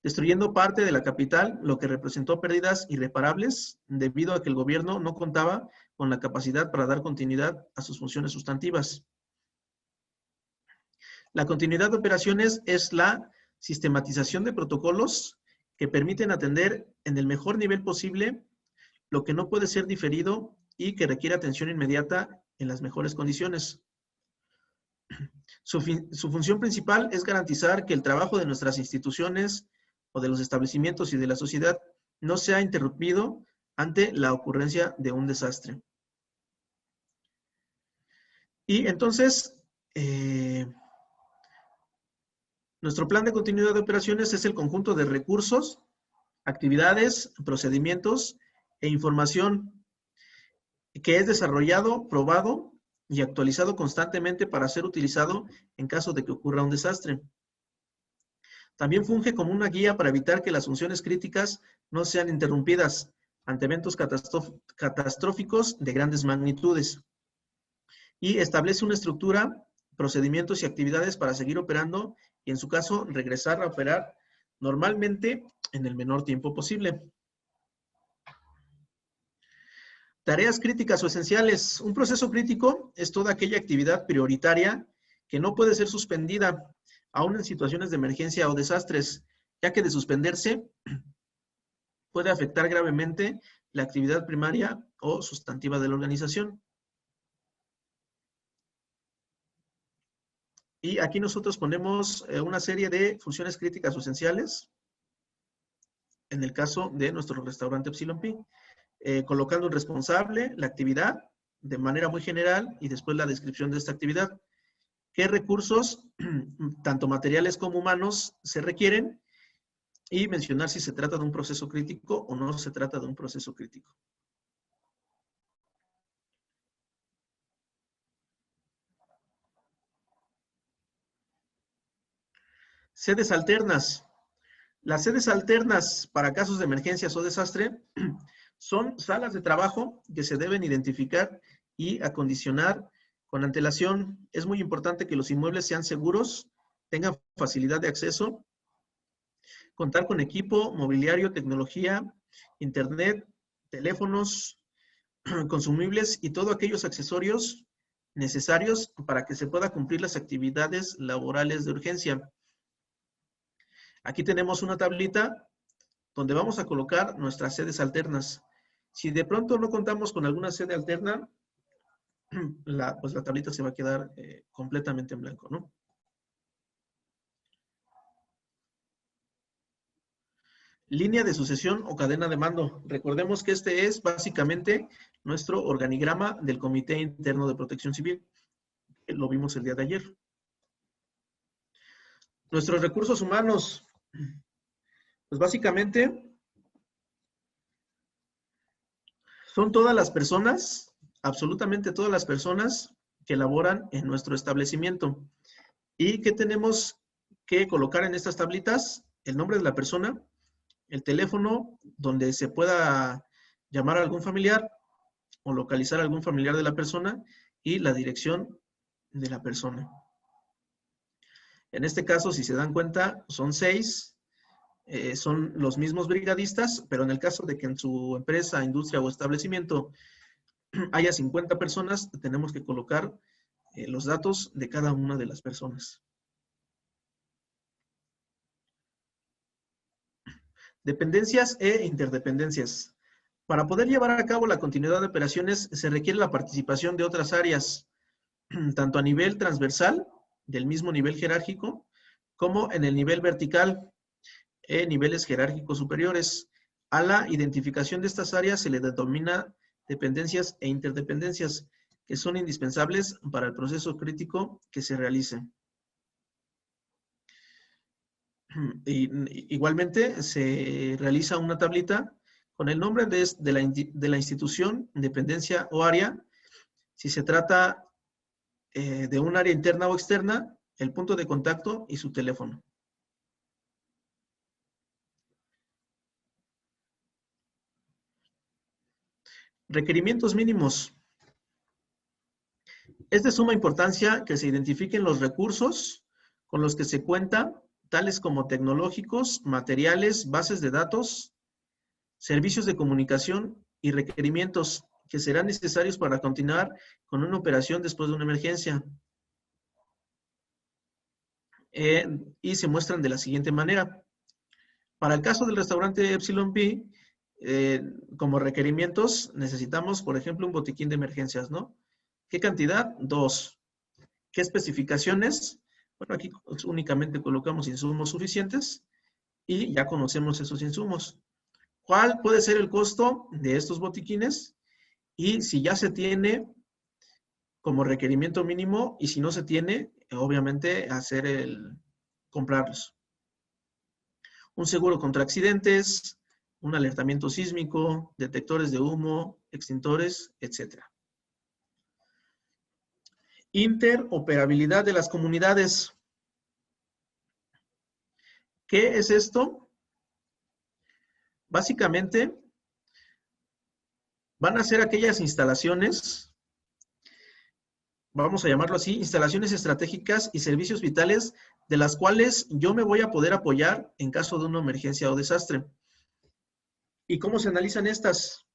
destruyendo parte de la capital, lo que representó pérdidas irreparables debido a que el gobierno no contaba con la capacidad para dar continuidad a sus funciones sustantivas. La continuidad de operaciones es la sistematización de protocolos que permiten atender en el mejor nivel posible lo que no puede ser diferido y que requiere atención inmediata en las mejores condiciones. Su función principal es garantizar que el trabajo de nuestras instituciones o de los establecimientos y de la sociedad no sea interrumpido ante la ocurrencia de un desastre. Y entonces, nuestro plan de continuidad de operaciones es el conjunto de recursos, actividades, procedimientos e información que es desarrollado, probado y actualizado constantemente para ser utilizado en caso de que ocurra un desastre. También funge como una guía para evitar que las funciones críticas no sean interrumpidas ante eventos catastróficos de grandes magnitudes. Y establece una estructura, procedimientos y actividades para seguir operando y, en su caso, regresar a operar normalmente en el menor tiempo posible. Tareas críticas o esenciales. Un proceso crítico es toda aquella actividad prioritaria que no puede ser suspendida, aún en situaciones de emergencia o desastres, ya que de suspenderse puede afectar gravemente la actividad primaria o sustantiva de la organización. Y aquí nosotros ponemos una serie de funciones críticas o esenciales, en el caso de nuestro restaurante Epsilon Pi. Colocando un responsable, la actividad, de manera muy general, y después la descripción de esta actividad. ¿Qué recursos, tanto materiales como humanos, se requieren? Y mencionar si se trata de un proceso crítico o no se trata de un proceso crítico. Sedes alternas. Las sedes alternas para casos de emergencias o desastre son salas de trabajo que se deben identificar y acondicionar con antelación. Es muy importante que los inmuebles sean seguros, tengan facilidad de acceso, contar con equipo, mobiliario, tecnología, internet, teléfonos, consumibles y todos aquellos accesorios necesarios para que se pueda cumplir las actividades laborales de urgencia. Aquí tenemos una tablita donde vamos a colocar nuestras sedes alternas. Si de pronto no contamos con alguna sede alterna, pues la tablita se va a quedar completamente en blanco, ¿no? Línea de sucesión o cadena de mando. Recordemos que este es básicamente nuestro organigrama del Comité Interno de Protección Civil. Lo vimos el día de ayer. Nuestros recursos humanos. Pues básicamente son todas las personas, absolutamente todas las personas que laboran en nuestro establecimiento. ¿Y qué tenemos que colocar en estas tablitas? El nombre de la persona, el teléfono donde se pueda llamar a algún familiar o localizar a algún familiar de la persona y la dirección de la persona. En este caso, si se dan cuenta, son 6. Son los mismos brigadistas, pero en el caso de que en su empresa, industria o establecimiento haya 50 personas, tenemos que colocar los datos de cada una de las personas. Dependencias e interdependencias. Para poder llevar a cabo la continuidad de operaciones, se requiere la participación de otras áreas, tanto a nivel transversal, del mismo nivel jerárquico, como en el nivel vertical, niveles jerárquicos superiores. A la identificación de estas áreas se le denomina dependencias e interdependencias, que son indispensables para el proceso crítico que se realice. Igualmente se realiza una tablita con el nombre de la institución, dependencia o área. Si se trata de un área interna o externa, el punto de contacto y su teléfono. Requerimientos mínimos. Es de suma importancia que se identifiquen los recursos con los que se cuenta, tales como tecnológicos, materiales, bases de datos, servicios de comunicación y requerimientos que serán necesarios para continuar con una operación después de una emergencia. Y se muestran de la siguiente manera. Para el caso del restaurante Epsilon P, como requerimientos necesitamos, por ejemplo, un botiquín de emergencias, ¿no? ¿Qué cantidad? 2. ¿Qué especificaciones? Bueno, aquí únicamente colocamos insumos suficientes y ya conocemos esos insumos. ¿Cuál puede ser el costo de estos botiquines? Y si ya se tiene como requerimiento mínimo, y si no se tiene, obviamente comprarlos. Un seguro contra accidentes, un alertamiento sísmico, detectores de humo, extintores, etc. Interoperabilidad de las comunidades. ¿Qué es esto? Básicamente, van a ser aquellas instalaciones, vamos a llamarlo así, instalaciones estratégicas y servicios vitales de las cuales yo me voy a poder apoyar en caso de una emergencia o desastre. ¿Y cómo se analizan estas?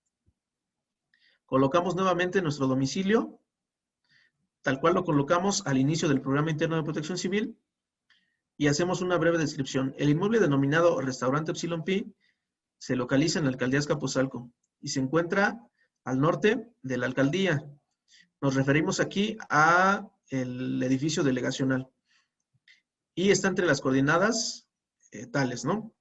Colocamos nuevamente nuestro domicilio, tal cual lo colocamos al inicio del Programa Interno de Protección Civil, y hacemos una breve descripción. El inmueble denominado Restaurante Epsilon P se localiza en la Alcaldía Azcapotzalco y se encuentra al norte de la alcaldía. Nos referimos aquí a el edificio delegacional. Y está entre las coordenadas tales, ¿no?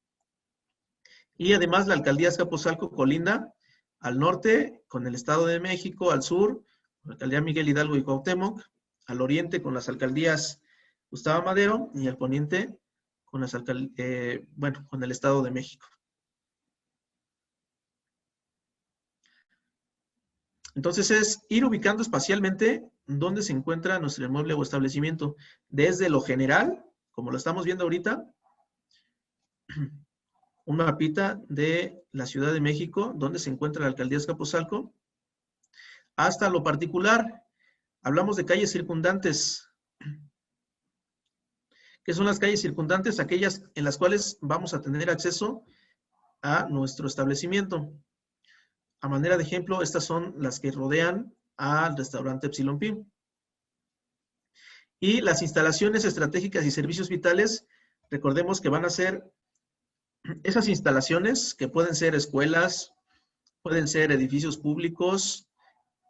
Y además la alcaldía Azcapotzalco colinda al norte con el Estado de México, al sur, con la alcaldía Miguel Hidalgo y Cuauhtémoc, al oriente con las alcaldías Gustavo Madero y al poniente con las con el Estado de México. Entonces es ir ubicando espacialmente dónde se encuentra nuestro inmueble o establecimiento. Desde lo general, como lo estamos viendo ahorita, un mapita de la Ciudad de México, donde se encuentra la alcaldía Azcapotzalco, hasta lo particular. Hablamos de calles circundantes. ¿Qué son las calles circundantes? Aquellas en las cuales vamos a tener acceso a nuestro establecimiento. A manera de ejemplo, estas son las que rodean al restaurante Epsilon P. Y las instalaciones estratégicas y servicios vitales, recordemos que van a ser esas instalaciones que pueden ser escuelas, pueden ser edificios públicos,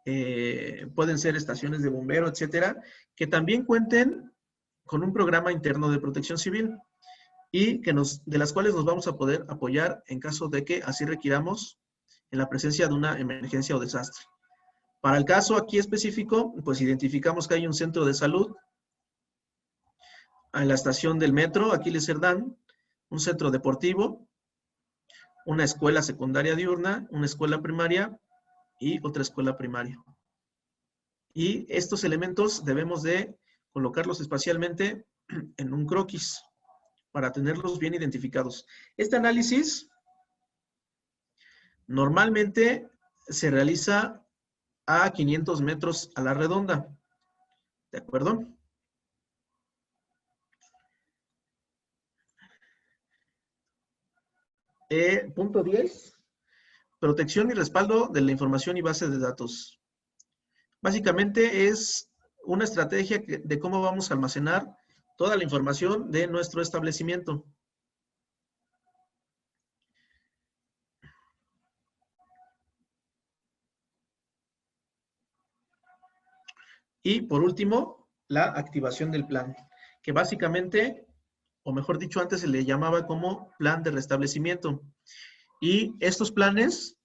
pueden ser estaciones de bombero, etcétera, que también cuenten con un programa interno de protección civil y de las cuales nos vamos a poder apoyar en caso de que así requiramos en la presencia de una emergencia o desastre. Para el caso aquí específico, pues identificamos que hay un centro de salud en la estación del metro, Aquiles Cerdán, un centro deportivo, una escuela secundaria diurna, una escuela primaria y otra escuela primaria. Y estos elementos debemos de colocarlos espacialmente en un croquis para tenerlos bien identificados. Este análisis normalmente se realiza a 500 metros a la redonda. ¿De acuerdo? Punto 10. Protección y respaldo de la información y base de datos. Básicamente es una estrategia de cómo vamos a almacenar toda la información de nuestro establecimiento. Y por último, la activación del plan, que básicamente, o mejor dicho, antes se le llamaba como plan de restablecimiento. Y estos planes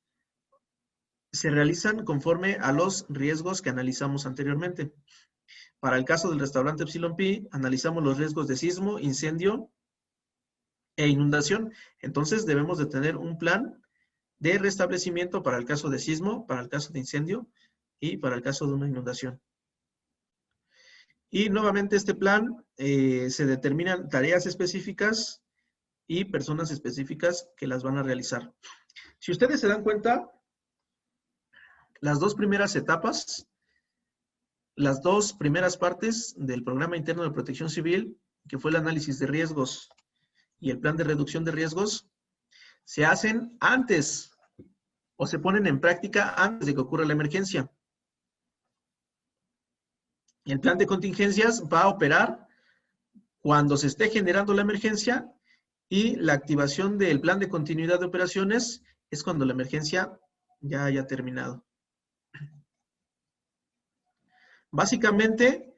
se realizan conforme a los riesgos que analizamos anteriormente. Para el caso del restaurante Epsilon P, analizamos los riesgos de sismo, incendio, e inundación. Entonces debemos de tener un plan de restablecimiento para el caso de sismo, para el caso de incendio y para el caso de una inundación. Y nuevamente este plan se determinan tareas específicas y personas específicas que las van a realizar. Si ustedes se dan cuenta, las dos primeras etapas, las dos primeras partes del Programa Interno de Protección Civil, que fue el análisis de riesgos y el plan de reducción de riesgos, se hacen antes o se ponen en práctica antes de que ocurra la emergencia. El plan de contingencias va a operar cuando se esté generando la emergencia y la activación del plan de continuidad de operaciones es cuando la emergencia ya haya terminado. Básicamente,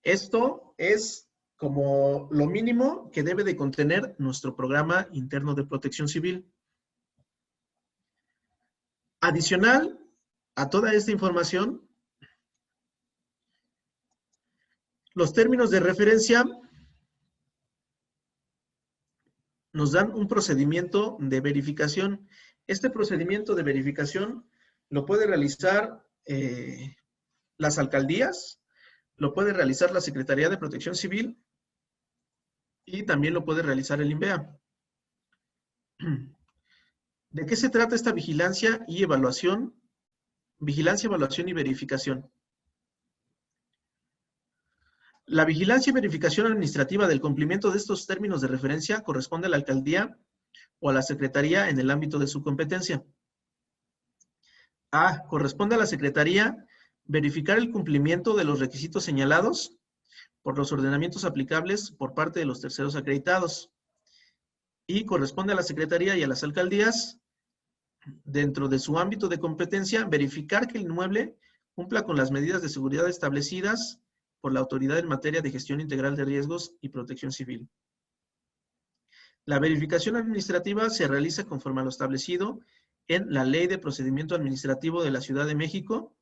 esto es como lo mínimo que debe de contener nuestro programa interno de protección civil. Adicional a toda esta información, los términos de referencia nos dan un procedimiento de verificación. Este procedimiento de verificación lo puede realizar las alcaldías, lo puede realizar la Secretaría de Protección Civil y también lo puede realizar el INVEA. ¿De qué se trata esta vigilancia y evaluación? Vigilancia, evaluación y verificación. La vigilancia y verificación administrativa del cumplimiento de estos términos de referencia corresponde a la alcaldía o a la secretaría en el ámbito de su competencia. A. Corresponde a la secretaría verificar el cumplimiento de los requisitos señalados por los ordenamientos aplicables por parte de los terceros acreditados. Y corresponde a la secretaría y a las alcaldías, dentro de su ámbito de competencia, verificar que el inmueble cumpla con las medidas de seguridad establecidas por la autoridad en materia de gestión integral de riesgos y protección civil. La verificación administrativa se realiza conforme a lo establecido en la Ley de Procedimiento Administrativo de la Ciudad de México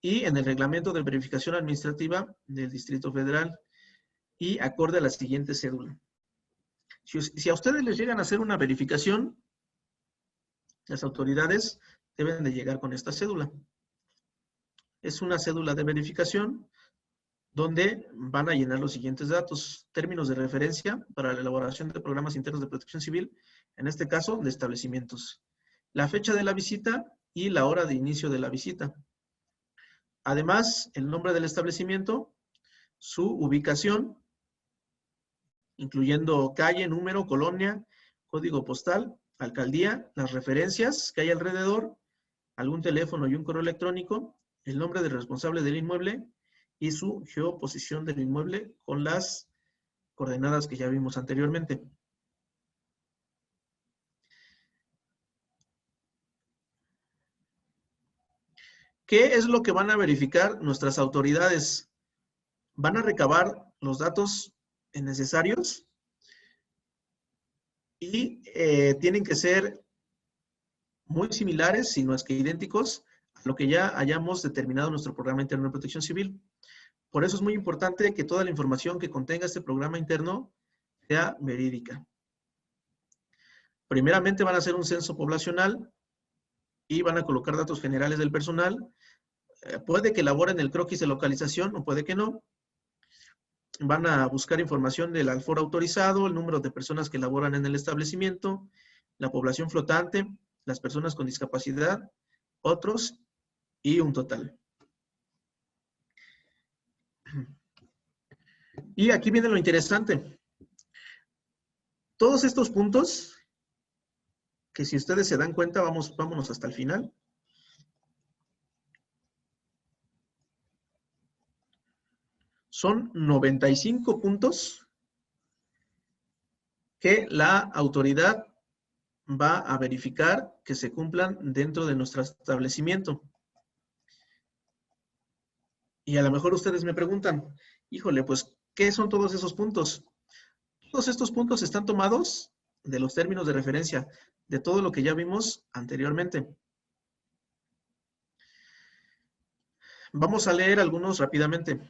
y en el Reglamento de Verificación Administrativa del Distrito Federal y acorde a la siguiente cédula. Si a ustedes les llegan a hacer una verificación, las autoridades deben de llegar con esta cédula. Es una cédula de verificación donde van a llenar los siguientes datos: términos de referencia para la elaboración de programas internos de protección civil, en este caso de establecimientos, la fecha de la visita y la hora de inicio de la visita. Además, el nombre del establecimiento, su ubicación, incluyendo calle, número, colonia, código postal, alcaldía, las referencias que hay alrededor, algún teléfono y un correo electrónico, el nombre del responsable del inmueble y su geoposición del inmueble con las coordenadas que ya vimos anteriormente. ¿Qué es lo que van a verificar nuestras autoridades? Van a recabar los datos necesarios y tienen que ser muy similares, si no es que idénticos, a lo que ya hayamos determinado en nuestro programa interno de protección civil. Por eso es muy importante que toda la información que contenga este programa interno sea verídica. Primeramente van a hacer un censo poblacional y van a colocar datos generales del personal. Puede que elaboren el croquis de localización o puede que no. Van a buscar información del aforo autorizado, el número de personas que laboran en el establecimiento, la población flotante, las personas con discapacidad, otros y un total. Y aquí viene lo interesante. Todos estos puntos, que si ustedes se dan cuenta, vámonos hasta el final. Son 95 puntos que la autoridad va a verificar que se cumplan dentro de nuestro establecimiento. Y a lo mejor ustedes me preguntan, híjole, pues, ¿qué son todos esos puntos? Todos estos puntos están tomados de los términos de referencia, de todo lo que ya vimos anteriormente. Vamos a leer algunos rápidamente.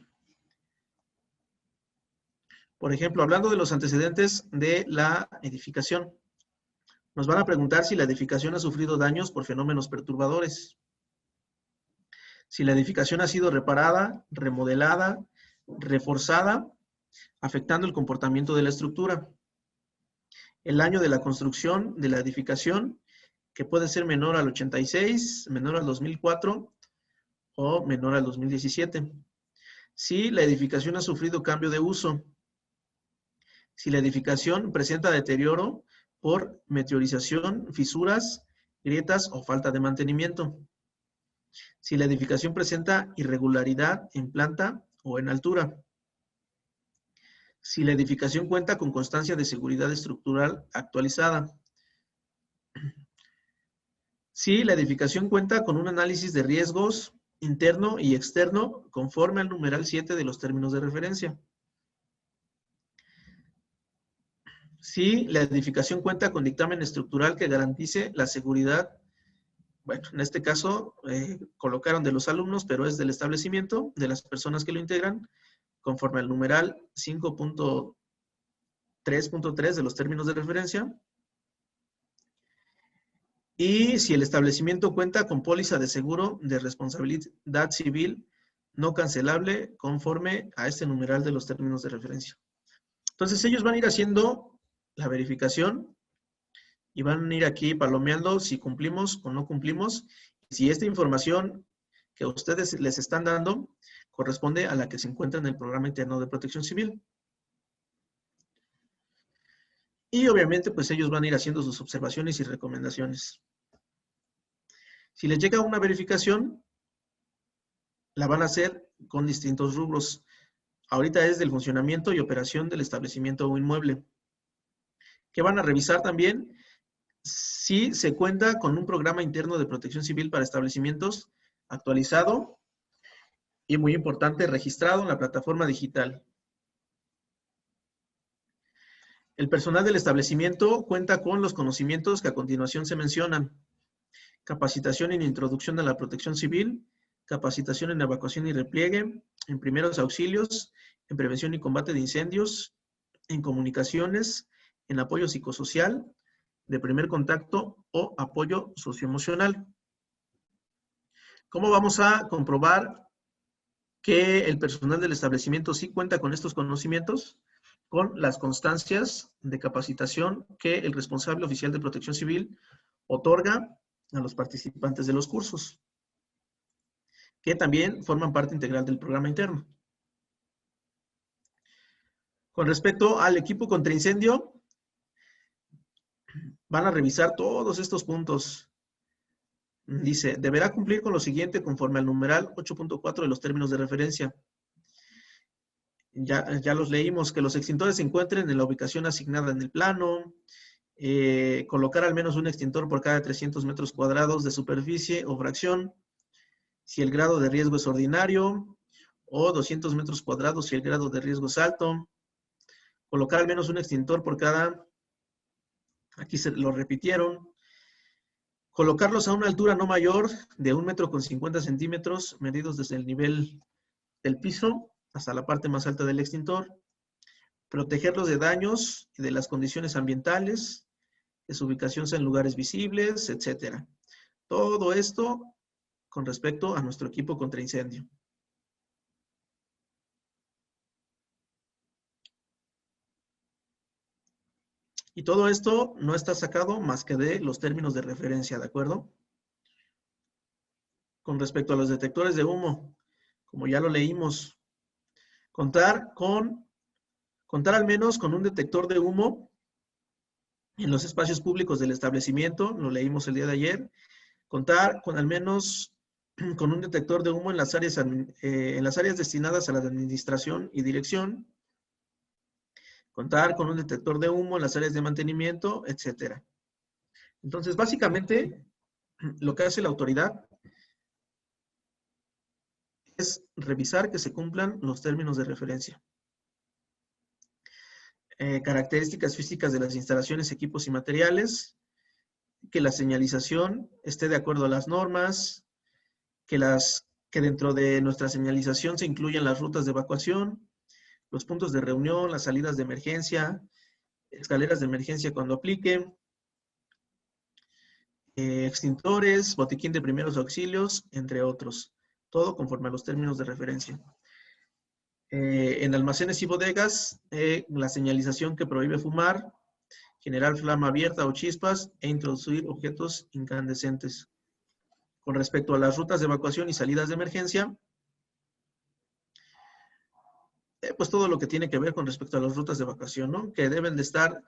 Por ejemplo, hablando de los antecedentes de la edificación, nos van a preguntar si la edificación ha sufrido daños por fenómenos perturbadores, si la edificación ha sido reparada, remodelada, reforzada, afectando el comportamiento de la estructura, el año de la construcción de la edificación, que puede ser menor al 86, menor al 2004 o menor al 2017. Si la edificación ha sufrido cambio de uso, si la edificación presenta deterioro por meteorización, fisuras, grietas o falta de mantenimiento, si la edificación presenta irregularidad en planta o en altura, si la edificación cuenta con constancia de seguridad estructural actualizada, si la edificación cuenta con un análisis de riesgos interno y externo conforme al numeral 7 de los términos de referencia, si la edificación cuenta con dictamen estructural que garantice la seguridad. Bueno, en este caso colocaron de los alumnos, pero es del establecimiento, de las personas que lo integran, conforme al numeral 5.3.3 de los términos de referencia. Y si el establecimiento cuenta con póliza de seguro de responsabilidad civil no cancelable conforme a este numeral de los términos de referencia. Entonces ellos van a ir haciendo la verificación y van a ir aquí palomeando si cumplimos o no cumplimos, si esta información que ustedes les están dando corresponde a la que se encuentra en el Programa Interno de Protección Civil. Y obviamente, pues ellos van a ir haciendo sus observaciones y recomendaciones. Si les llega una verificación, la van a hacer con distintos rubros. Ahorita es del funcionamiento y operación del establecimiento o inmueble. Que van a revisar también si se cuenta con un programa interno de protección civil para establecimientos actualizado y, muy importante, registrado en la plataforma digital. El personal del establecimiento cuenta con los conocimientos que a continuación se mencionan: capacitación en introducción a la protección civil, capacitación en evacuación y repliegue, en primeros auxilios, en prevención y combate de incendios, en comunicaciones, en apoyo psicosocial, de primer contacto o apoyo socioemocional. ¿Cómo vamos a comprobar que el personal del establecimiento sí cuenta con estos conocimientos? Con las constancias de capacitación que el responsable oficial de protección civil otorga a los participantes de los cursos, que también forman parte integral del programa interno. Con respecto al equipo contra incendio, van a revisar todos estos puntos. Dice, deberá cumplir con lo siguiente conforme al numeral 8.4 de los términos de referencia. Ya los leímos, que los extintores se encuentren en la ubicación asignada en el plano, colocar al menos un extintor por cada 300 metros cuadrados de superficie o fracción, si el grado de riesgo es ordinario, o 200 metros cuadrados si el grado de riesgo es alto, colocar al menos un extintor por cada, aquí se lo repitieron, colocarlos a una altura no mayor de 1,50 m medidos desde el nivel del piso hasta la parte más alta del extintor, protegerlos de daños y de las condiciones ambientales, que su ubicación sea en lugares visibles, etc. Todo esto con respecto a nuestro equipo contra incendio. Y todo esto no está sacado más que de los términos de referencia, ¿de acuerdo? Con respecto a los detectores de humo, como ya lo leímos, contar al menos con un detector de humo en los espacios públicos del establecimiento, lo leímos el día de ayer. Contar con al menos con un detector de humo en las áreas destinadas a la administración y dirección. Contar con un detector de humo en las áreas de mantenimiento, etc. Entonces, básicamente, lo que hace la autoridad es revisar que se cumplan los términos de referencia. Características físicas de las instalaciones, equipos y materiales, que la señalización esté de acuerdo a las normas, que dentro de nuestra señalización se incluyan las rutas de evacuación, los puntos de reunión, las salidas de emergencia, escaleras de emergencia cuando aplique, extintores, botiquín de primeros auxilios, entre otros. Todo conforme a los términos de referencia. En almacenes y bodegas, la señalización que prohíbe fumar, generar flama abierta o chispas e introducir objetos incandescentes. Con respecto a las rutas de evacuación y salidas de emergencia, pues todo lo que tiene que ver con respecto a las rutas de evacuación, ¿no? Que deben de estar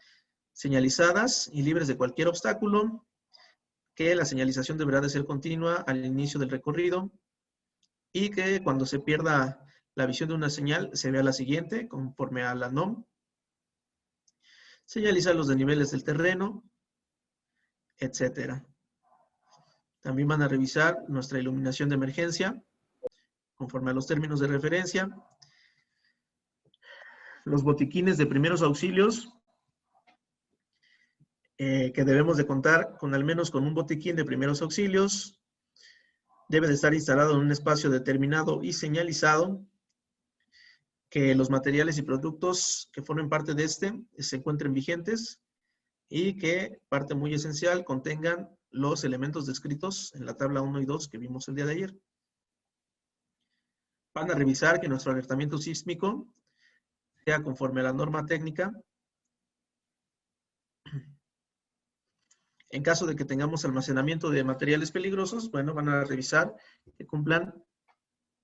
señalizadas y libres de cualquier obstáculo, que la señalización deberá de ser continua al inicio del recorrido y que cuando se pierda la visión de una señal se vea la siguiente conforme a la NOM. Señalizar los desniveles del terreno, etcétera. También van a revisar nuestra iluminación de emergencia conforme a los términos de referencia. Los botiquines de primeros auxilios, que debemos de contar con al menos con un botiquín de primeros auxilios. Debe de estar instalado en un espacio determinado y señalizado. Que los materiales y productos que formen parte de este se encuentren vigentes y que, parte muy esencial, contengan los elementos descritos en la tabla 1 y 2 que vimos el día de ayer. Van a revisar que nuestro alertamiento sísmico sea conforme a la norma técnica. En caso de que tengamos almacenamiento de materiales peligrosos, bueno, van a revisar que cumplan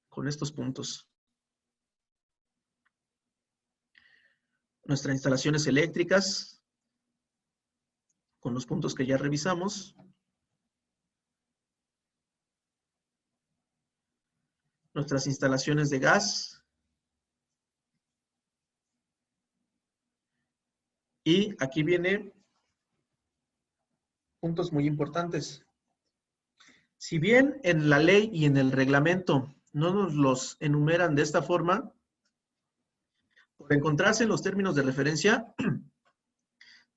con estos puntos. Nuestras instalaciones eléctricas, con los puntos que ya revisamos. Nuestras instalaciones de gas. Y aquí viene puntos muy importantes. Si bien en la ley y en el reglamento no nos los enumeran de esta forma, por encontrarse en los términos de referencia,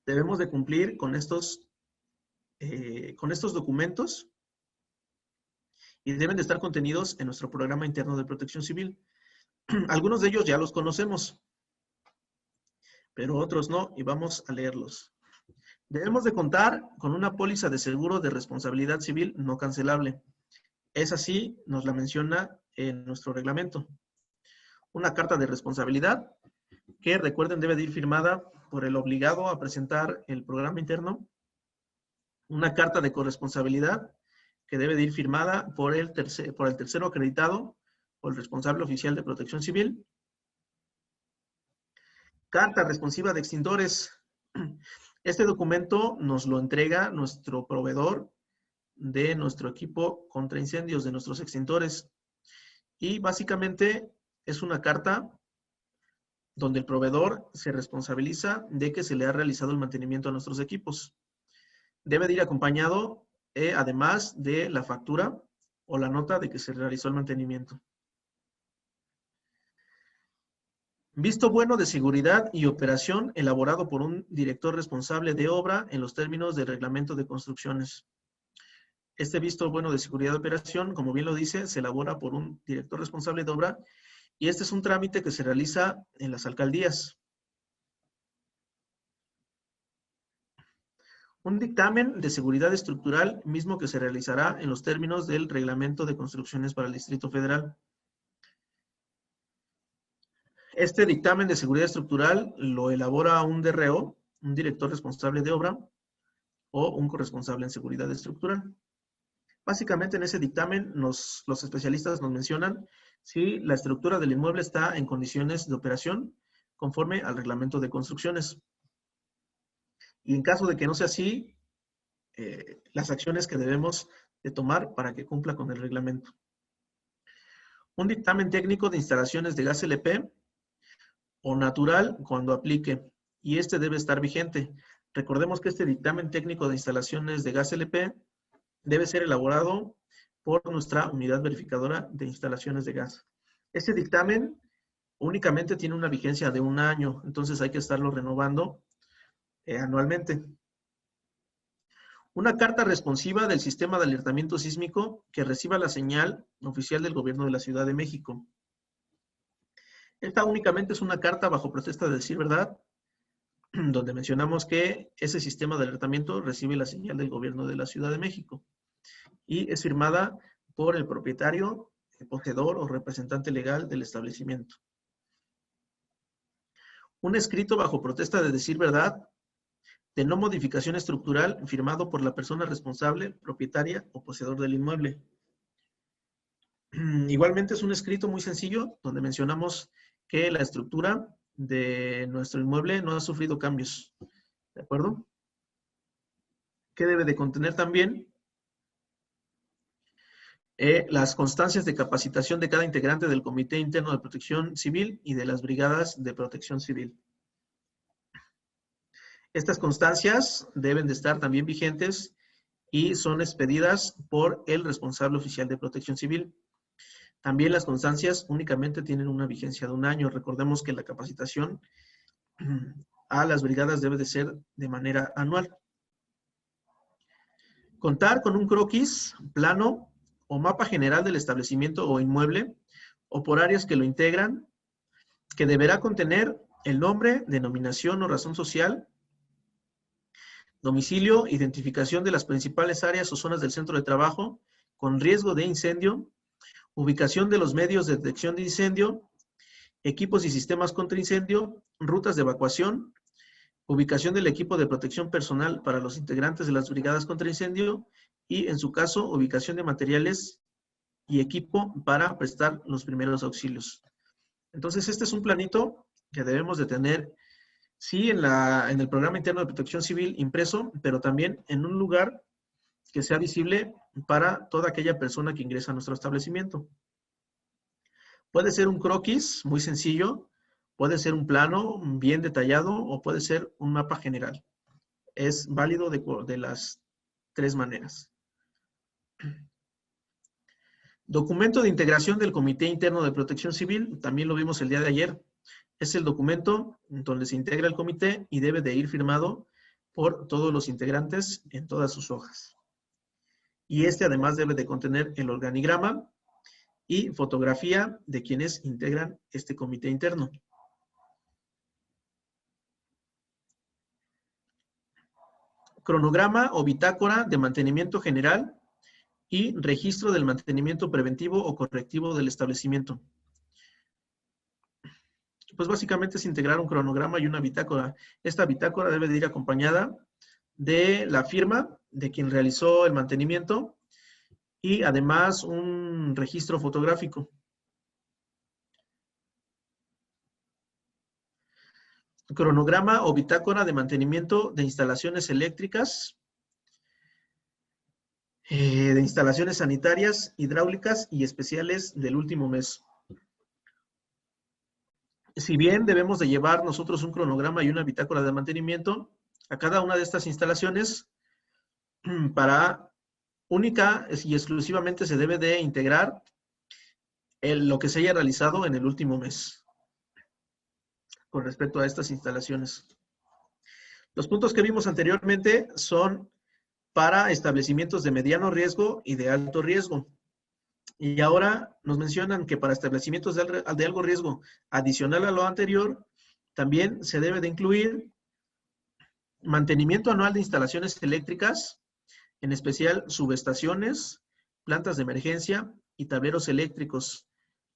debemos de cumplir con estos documentos y deben de estar contenidos en nuestro programa interno de protección civil. Algunos de ellos ya los conocemos, pero otros no, y vamos a leerlos. Debemos de contar con una póliza de seguro de responsabilidad civil no cancelable. Es así, nos la menciona en nuestro reglamento. Una carta de responsabilidad que, recuerden, debe de ir firmada por el obligado a presentar el programa interno. Una carta de corresponsabilidad que debe de ir firmada por el tercero acreditado o el responsable oficial de protección civil. Carta responsiva de extintores. Este documento nos lo entrega nuestro proveedor de nuestro equipo contra incendios, de nuestros extintores. Y básicamente es una carta donde el proveedor se responsabiliza de que se le ha realizado el mantenimiento a nuestros equipos. Debe de ir acompañado, además de la factura o la nota de que se realizó el mantenimiento. Visto bueno de seguridad y operación elaborado por un director responsable de obra en los términos del reglamento de construcciones. Este visto bueno de seguridad y operación, como bien lo dice, se elabora por un director responsable de obra y este es un trámite que se realiza en las alcaldías. Un dictamen de seguridad estructural mismo que se realizará en los términos del reglamento de construcciones para el Distrito Federal. Este dictamen de seguridad estructural lo elabora un DRO, un director responsable de obra, o un corresponsable en seguridad estructural. Básicamente en ese dictamen los especialistas nos mencionan si la estructura del inmueble está en condiciones de operación conforme al reglamento de construcciones. Y en caso de que no sea así, las acciones que debemos de tomar para que cumpla con el reglamento. Un dictamen técnico de instalaciones de gas LP o natural cuando aplique, y este debe estar vigente. Recordemos que este dictamen técnico de instalaciones de gas LP debe ser elaborado por nuestra unidad verificadora de instalaciones de gas. Este dictamen únicamente tiene una vigencia de 1 año, entonces hay que estarlo renovando anualmente. Una carta responsiva del sistema de alertamiento sísmico que reciba la señal oficial del gobierno de la Ciudad de México. Esta únicamente es una carta bajo protesta de decir verdad, donde mencionamos que ese sistema de alertamiento recibe la señal del gobierno de la Ciudad de México y es firmada por el propietario, el poseedor o representante legal del establecimiento. Un escrito bajo protesta de decir verdad, de no modificación estructural, firmado por la persona responsable, propietaria o poseedor del inmueble. Igualmente es un escrito muy sencillo, donde mencionamos que la estructura de nuestro inmueble no ha sufrido cambios. ¿De acuerdo? ¿Qué debe de contener también? Las constancias de capacitación de cada integrante del Comité Interno de Protección Civil y de las Brigadas de Protección Civil. Estas constancias deben de estar también vigentes y son expedidas por el responsable oficial de Protección Civil. También las constancias únicamente tienen una vigencia de 1 año. Recordemos que la capacitación a las brigadas debe de ser de manera anual. Contar con un croquis, plano o mapa general del establecimiento o inmueble o por áreas que lo integran, que deberá contener el nombre, denominación o razón social, domicilio, identificación de las principales áreas o zonas del centro de trabajo con riesgo de incendio, ubicación de los medios de detección de incendio, equipos y sistemas contra incendio, rutas de evacuación, ubicación del equipo de protección personal para los integrantes de las brigadas contra incendio y, en su caso, ubicación de materiales y equipo para prestar los primeros auxilios. Entonces, este es un planito que debemos de tener, sí, en el Programa Interno de Protección Civil impreso, pero también en un lugar que sea visible para toda aquella persona que ingresa a nuestro establecimiento. Puede ser un croquis muy sencillo, puede ser un plano bien detallado o puede ser un mapa general. Es válido de las 3 maneras. Documento de integración del Comité Interno de Protección Civil, también lo vimos el día de ayer. Es el documento donde se integra el comité y debe de ir firmado por todos los integrantes en todas sus hojas. Y este además debe de contener el organigrama y fotografía de quienes integran este comité interno. Cronograma o bitácora de mantenimiento general y registro del mantenimiento preventivo o correctivo del establecimiento. Pues básicamente es integrar un cronograma y una bitácora. Esta bitácora debe de ir acompañada de la firma de quien realizó el mantenimiento y además un registro fotográfico. Cronograma o bitácora de mantenimiento de instalaciones eléctricas, de instalaciones sanitarias, hidráulicas y especiales del último mes. Si bien debemos de llevar nosotros un cronograma y una bitácora de mantenimiento a cada una de estas instalaciones, para única y exclusivamente se debe de integrar lo que se haya realizado en el último mes con respecto a estas instalaciones. Los puntos que vimos anteriormente son para establecimientos de mediano riesgo y de alto riesgo. Y ahora nos mencionan que para establecimientos de alto riesgo, adicional a lo anterior, también se debe de incluir mantenimiento anual de instalaciones eléctricas, en especial subestaciones, plantas de emergencia y tableros eléctricos,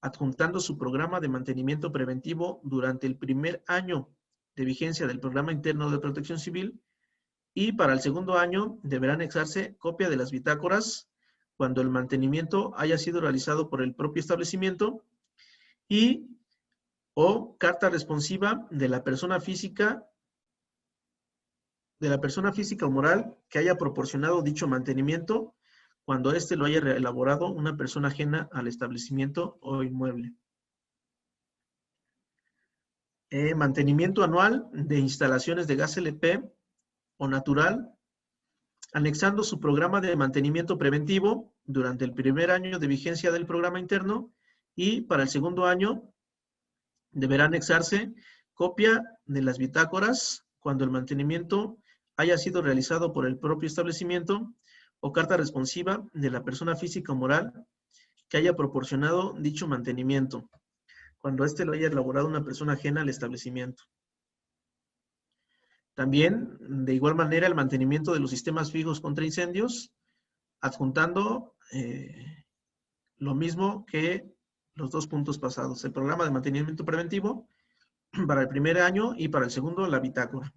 adjuntando su programa de mantenimiento preventivo durante el primer año de vigencia del Programa Interno de Protección Civil, y para el segundo año deberá anexarse copia de las bitácoras cuando el mantenimiento haya sido realizado por el propio establecimiento y o carta responsiva de la persona física o moral que haya proporcionado dicho mantenimiento cuando éste lo haya elaborado una persona ajena al establecimiento o inmueble. Mantenimiento anual de instalaciones de gas LP o natural, anexando su programa de mantenimiento preventivo durante el primer año de vigencia del programa interno, y para el segundo año deberá anexarse copia de las bitácoras cuando el mantenimiento haya sido realizado por el propio establecimiento o carta responsiva de la persona física o moral que haya proporcionado dicho mantenimiento. cuando éste lo haya elaborado una persona ajena al establecimiento. También, de igual manera, el mantenimiento de los sistemas fijos contra incendios, adjuntando lo mismo que los 2 puntos pasados. El programa de mantenimiento preventivo para el primer año y para el segundo, la bitácora.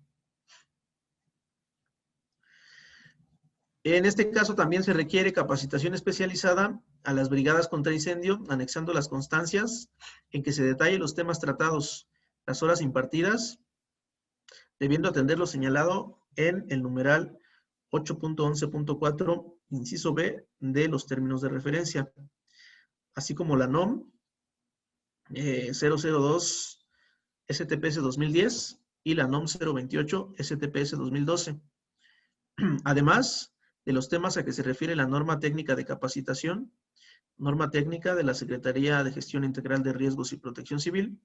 En este caso también se requiere capacitación especializada a las brigadas contra incendio, anexando las constancias en que se detalle los temas tratados, las horas impartidas, debiendo atender lo señalado en el numeral 8.11.4, inciso B, de los términos de referencia, así como la NOM 002 STPS 2010 y la NOM 028 STPS 2012. Además de los temas a que se refiere la norma técnica de capacitación, norma técnica de la Secretaría de Gestión Integral de Riesgos y Protección Civil,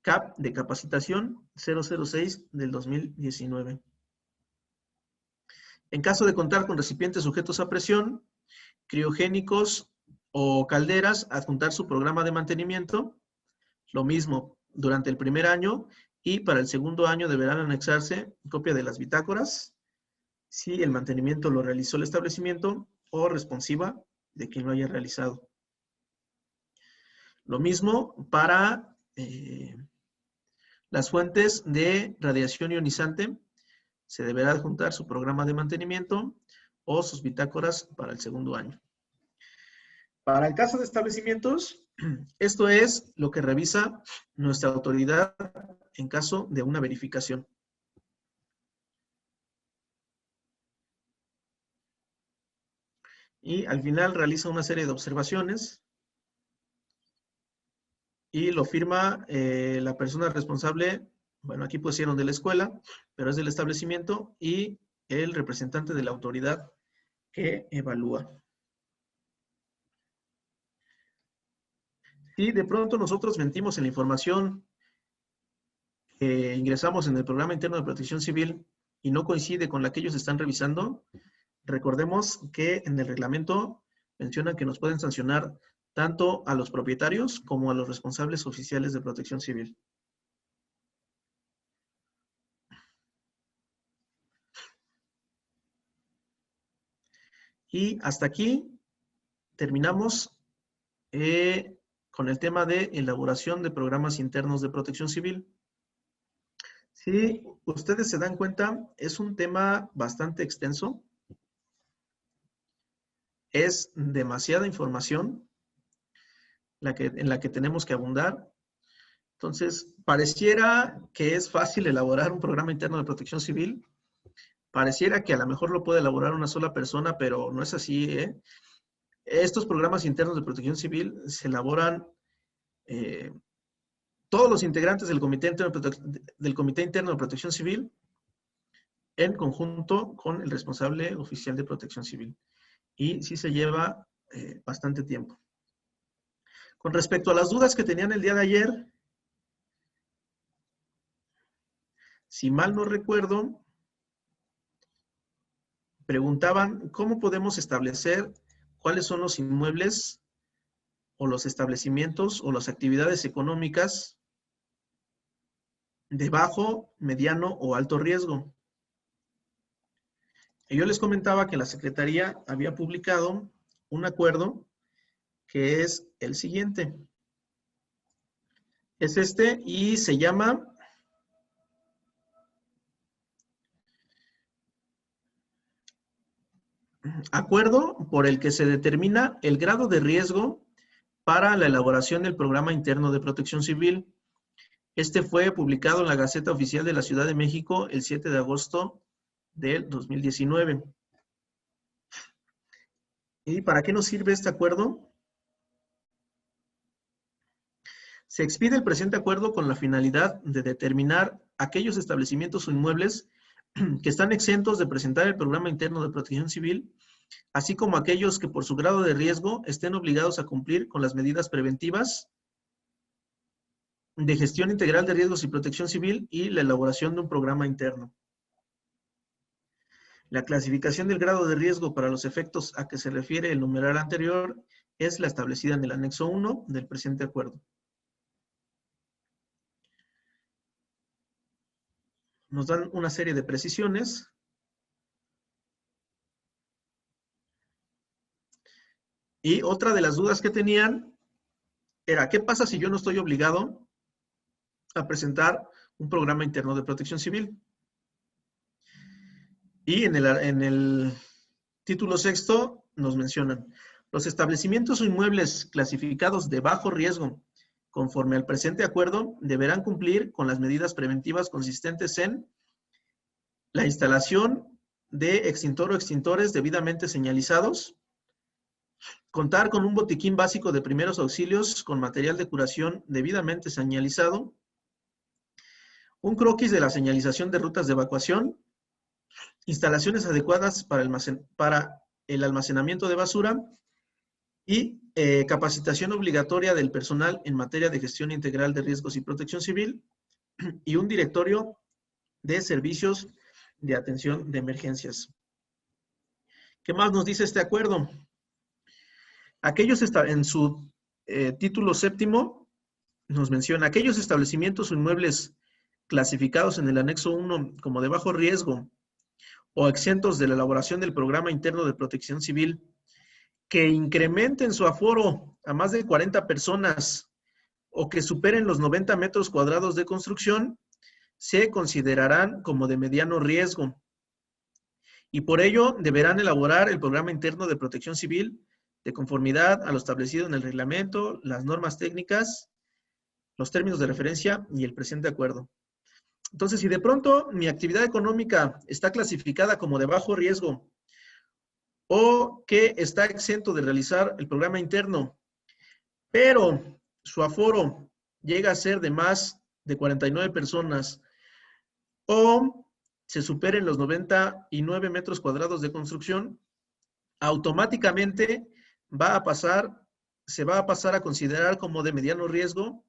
CAP de capacitación 006 del 2019. En caso de contar con recipientes sujetos a presión, criogénicos o calderas, adjuntar su programa de mantenimiento, lo mismo durante el primer año, y para el segundo año deberán anexarse copia de las bitácoras, si el mantenimiento lo realizó el establecimiento, o responsiva de quien lo haya realizado. Lo mismo para las fuentes de radiación ionizante, se deberá adjuntar su programa de mantenimiento o sus bitácoras para el segundo año. Para el caso de establecimientos, esto es lo que revisa nuestra autoridad en caso de una verificación. Y al final realiza una serie de observaciones y lo firma la persona responsable. Bueno, aquí pusieron de la escuela, pero es del establecimiento, y el representante de la autoridad que evalúa. Si de pronto nosotros mentimos en la información que ingresamos en el Programa Interno de Protección Civil y no coincide con la que ellos están revisando, recordemos que en el reglamento mencionan que nos pueden sancionar tanto a los propietarios como a los responsables oficiales de Protección Civil. Y hasta aquí terminamos con el tema de elaboración de programas internos de protección civil. Si ustedes se dan cuenta, es un tema bastante extenso. Es demasiada información en la que tenemos que abundar. Entonces, pareciera que es fácil elaborar un programa interno de protección civil. Pareciera que a lo mejor lo puede elaborar una sola persona, pero no es así, ¿eh? Estos programas internos de protección civil se elaboran todos los integrantes del Comité Interno de Protección Civil en conjunto con el responsable oficial de protección civil. Y sí se lleva bastante tiempo. Con respecto a las dudas que tenían el día de ayer, si mal no recuerdo, preguntaban cómo podemos establecer cuáles son los inmuebles o los establecimientos o las actividades económicas de bajo, mediano o alto riesgo. Y yo les comentaba que la Secretaría había publicado un acuerdo que es el siguiente. Es este y se llama Acuerdo por el que se determina el grado de riesgo para la elaboración del Programa Interno de Protección Civil. Este fue publicado en la Gaceta Oficial de la Ciudad de México el 7 de agosto del 2019. ¿Y para qué nos sirve este acuerdo? Se expide el presente acuerdo con la finalidad de determinar aquellos establecimientos o inmuebles que están exentos de presentar el Programa Interno de Protección Civil, así como aquellos que por su grado de riesgo estén obligados a cumplir con las medidas preventivas de gestión integral de riesgos y protección civil y la elaboración de un programa interno. La clasificación del grado de riesgo para los efectos a que se refiere el numeral anterior es la establecida en el anexo 1 del presente acuerdo. nos dan una serie de precisiones. Y otra de las dudas que tenían era, ¿qué pasa si yo no estoy obligado a presentar un programa interno de protección civil? Y en el título sexto nos mencionan, los establecimientos o inmuebles clasificados de bajo riesgo, conforme al presente acuerdo, deberán cumplir con las medidas preventivas consistentes en la instalación de extintor o extintores debidamente señalizados, contar con un botiquín básico de primeros auxilios con material de curación debidamente señalizado, un croquis de la señalización de rutas de evacuación, instalaciones adecuadas para el almacenamiento de basura y capacitación obligatoria del personal en materia de gestión integral de riesgos y protección civil y un directorio de servicios de atención de emergencias. ¿Qué más nos dice este acuerdo? Aquellos en su título séptimo nos menciona aquellos establecimientos o inmuebles clasificados en el anexo 1 como de bajo riesgo o exentos de la elaboración del programa interno de protección civil que incrementen su aforo a más de 40 personas o que superen los 90 metros cuadrados de construcción, se considerarán como de mediano riesgo y por ello deberán elaborar el programa interno de protección civil de conformidad a lo establecido en el reglamento, las normas técnicas, los términos de referencia y el presente acuerdo. Entonces, si de pronto mi actividad económica está clasificada como de bajo riesgo o que está exento de realizar el programa interno, pero su aforo llega a ser de más de 49 personas o se superen los 99 metros cuadrados de construcción, automáticamente se va a pasar a considerar como de mediano riesgo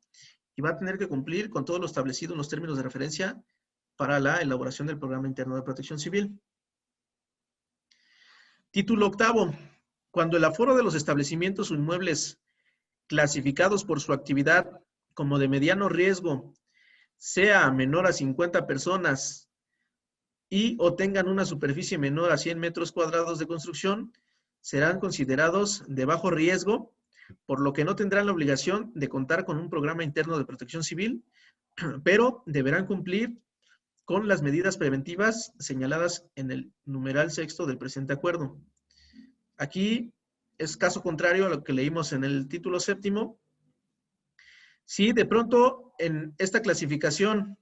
y va a tener que cumplir con todo lo establecido en los términos de referencia para la elaboración del programa interno de protección civil. Título octavo. Cuando el aforo de los establecimientos o inmuebles clasificados por su actividad como de mediano riesgo sea menor a 50 personas y o tengan una superficie menor a 100 metros cuadrados de construcción, serán considerados de bajo riesgo, por lo que no tendrán la obligación de contar con un programa interno de protección civil, pero deberán cumplir con las medidas preventivas señaladas en el numeral sexto del presente acuerdo. Aquí es caso contrario a lo que leímos en el título séptimo. Si de pronto en esta clasificación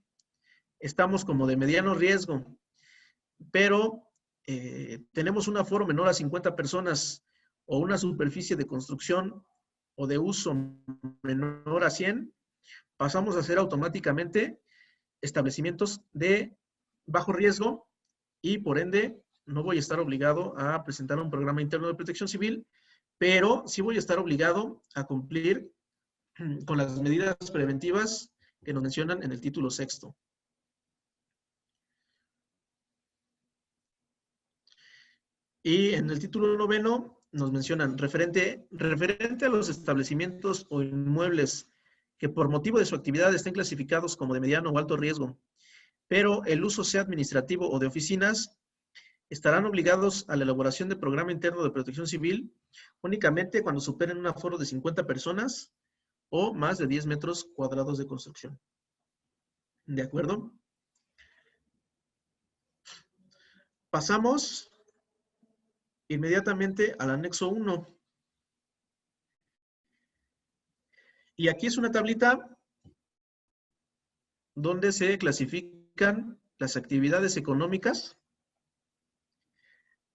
estamos como de mediano riesgo, pero tenemos un aforo menor a 50 personas o una superficie de construcción o de uso menor a 100, pasamos a ser automáticamente establecimientos de bajo riesgo y por ende no voy a estar obligado a presentar un programa interno de protección civil, pero sí voy a estar obligado a cumplir con las medidas preventivas que nos mencionan en el título sexto. Y en el título noveno nos mencionan referente a los establecimientos o inmuebles que por motivo de su actividad estén clasificados como de mediano o alto riesgo, pero el uso sea administrativo o de oficinas, estarán obligados a la elaboración de programa interno de protección civil únicamente cuando superen un aforo de 50 personas o más de 10 metros cuadrados de construcción. ¿De acuerdo? Pasamos inmediatamente al anexo 1. Y aquí es una tablita donde se clasifican las actividades económicas.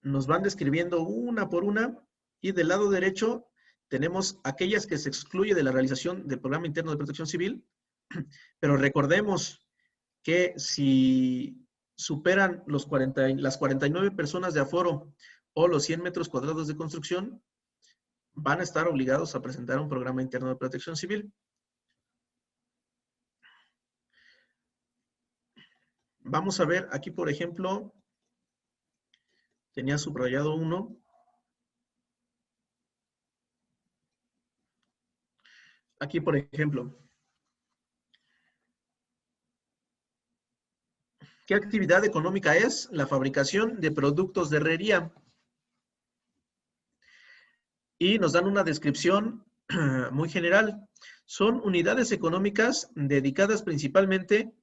Nos van describiendo una por una y del lado derecho tenemos aquellas que se excluye de la realización del programa interno de protección civil, pero recordemos que si superan las 49 personas de aforo o los 100 metros cuadrados de construcción, van a estar obligados a presentar un programa interno de protección civil. Vamos a ver aquí, por ejemplo, tenía subrayado uno. Aquí, por ejemplo, ¿Qué actividad económica es? La fabricación de productos de herrería. Y nos dan una descripción muy general. Son unidades económicas dedicadas principalmente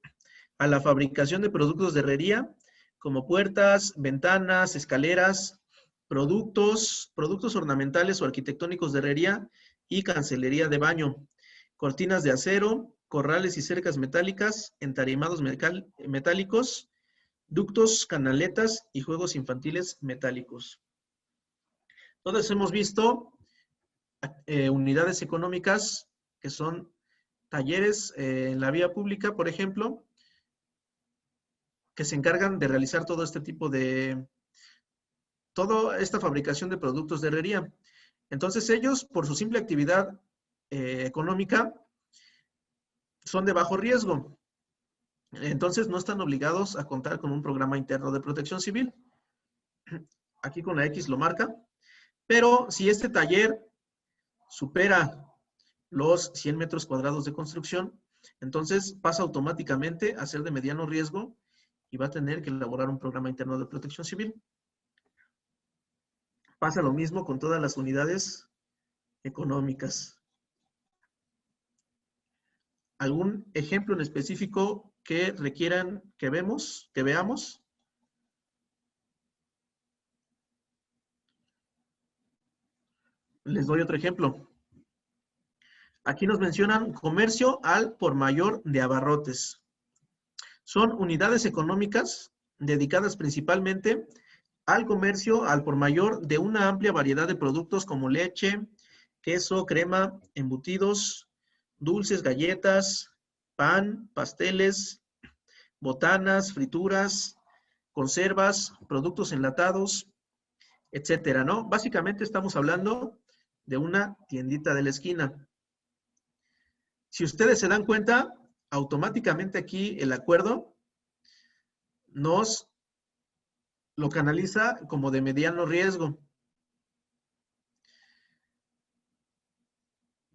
a la fabricación de productos de herrería, como puertas, ventanas, escaleras, productos ornamentales o arquitectónicos de herrería y cancelería de baño, cortinas de acero, corrales y cercas metálicas, entarimados metálicos, ductos, canaletas y juegos infantiles metálicos. Todos hemos visto unidades económicas que son talleres en la vía pública, por ejemplo, que se encargan de realizar todo este tipo de, toda esta fabricación de productos de herrería. Entonces ellos, por su simple actividad económica, son de bajo riesgo. Entonces no están obligados a contar con un programa interno de protección civil. Aquí con la X lo marca. Pero si este taller supera los 100 metros cuadrados de construcción, entonces pasa automáticamente a ser de mediano riesgo y va a tener que elaborar un programa interno de protección civil. Pasa lo mismo con todas las unidades económicas. ¿Algún ejemplo en específico que requieran que veamos? Les doy otro ejemplo. Aquí nos mencionan comercio al por mayor de abarrotes. Son unidades económicas dedicadas principalmente al comercio al por mayor de una amplia variedad de productos como leche, queso, crema, embutidos, dulces, galletas, pan, pasteles, botanas, frituras, conservas, productos enlatados, etcétera, ¿no? Básicamente estamos hablando de una tiendita de la esquina. Si ustedes se dan cuenta, automáticamente aquí el acuerdo nos lo canaliza como de mediano riesgo.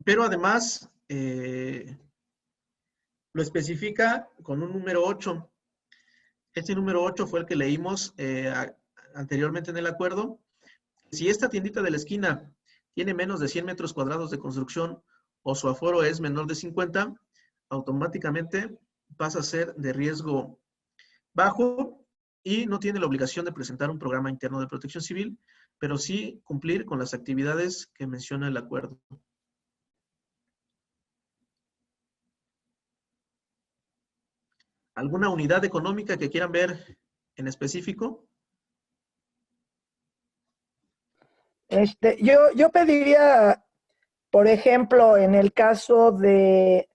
Pero además lo especifica con un número 8. Este número 8 fue el que leímos anteriormente en el acuerdo. Si esta tiendita de la esquina tiene menos de 100 metros cuadrados de construcción o su aforo es menor de 50, automáticamente pasa a ser de riesgo bajo y no tiene la obligación de presentar un programa interno de protección civil, pero sí cumplir con las actividades que menciona el acuerdo. ¿Alguna unidad económica que quieran ver en específico? Yo pediría, por ejemplo, en el caso de,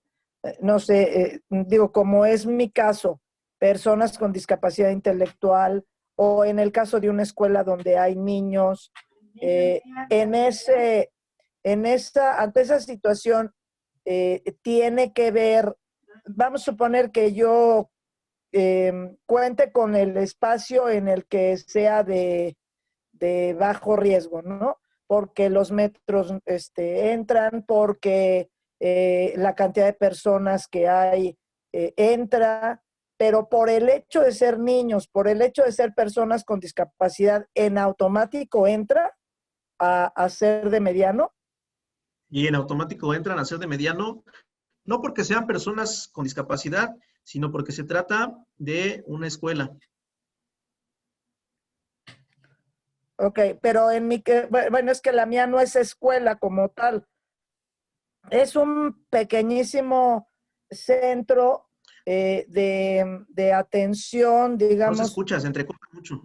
no sé, digo, como es mi caso, personas con discapacidad intelectual, o en el caso de una escuela donde hay niños, ante esa situación, tiene que ver, vamos a suponer que yo cuente con el espacio en el que sea de bajo riesgo, ¿no? Porque los metros entran, porque la cantidad de personas que hay entra, pero por el hecho de ser niños, por el hecho de ser personas con discapacidad, en automático entra a ser de mediano. Y en automático entran a ser de mediano, no porque sean personas con discapacidad, sino porque se trata de una escuela. Ok, pero bueno, es que la mía no es escuela como tal. Es un pequeñísimo centro de atención, digamos. No se escucha, se entrecorta mucho.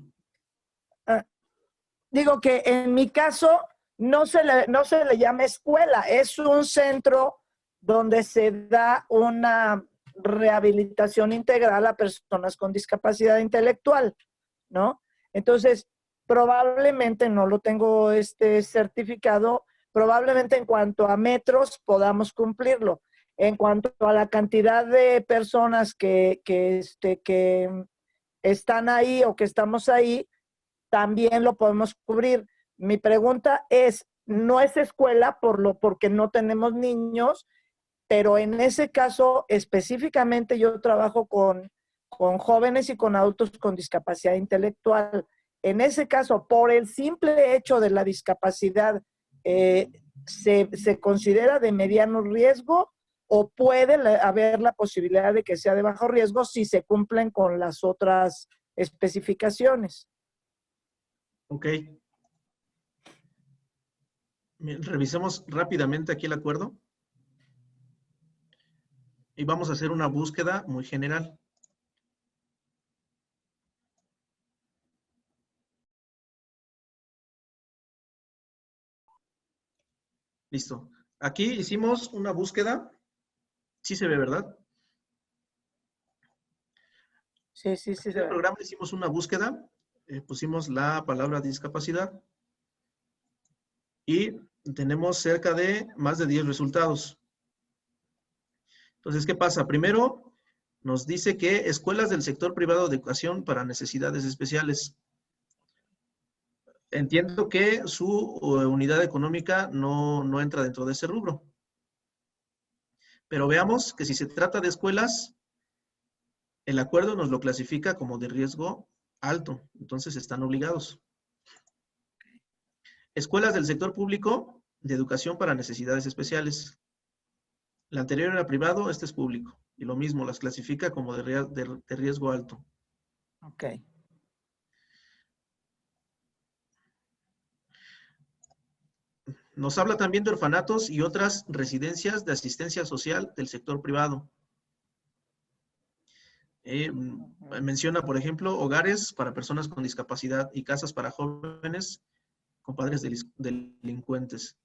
Digo que en mi caso no se le llama escuela, es un centro donde se da una rehabilitación integral a personas con discapacidad intelectual, ¿no? Entonces, probablemente, no lo tengo certificado, probablemente en cuanto a metros podamos cumplirlo. En cuanto a la cantidad de personas que están ahí o que estamos ahí, también lo podemos cubrir. Mi pregunta es, no es escuela porque no tenemos niños, pero en ese caso específicamente yo trabajo con con jóvenes y con adultos con discapacidad intelectual. En ese caso, por el simple hecho de la discapacidad, ¿se considera de mediano riesgo o puede haber la posibilidad de que sea de bajo riesgo si se cumplen con las otras especificaciones? Ok. Bien, revisemos rápidamente aquí el acuerdo. Y vamos a hacer una búsqueda muy general. Listo. Aquí hicimos una búsqueda. Sí se ve, ¿verdad? Sí. En el programa hicimos una búsqueda. Pusimos la palabra discapacidad. Y tenemos cerca de más de 10 resultados. Entonces, ¿qué pasa? Primero, nos dice que escuelas del sector privado de educación para necesidades especiales. Entiendo que su unidad económica no entra dentro de ese rubro. Pero veamos que si se trata de escuelas, el acuerdo nos lo clasifica como de riesgo alto. Entonces están obligados. Escuelas del sector público de educación para necesidades especiales. La anterior era privado, este es público. Y lo mismo, las clasifica como de riesgo alto. Ok. Nos habla también de orfanatos y otras residencias de asistencia social del sector privado. Menciona, por ejemplo, hogares para personas con discapacidad y casas para jóvenes con padres delincuentes.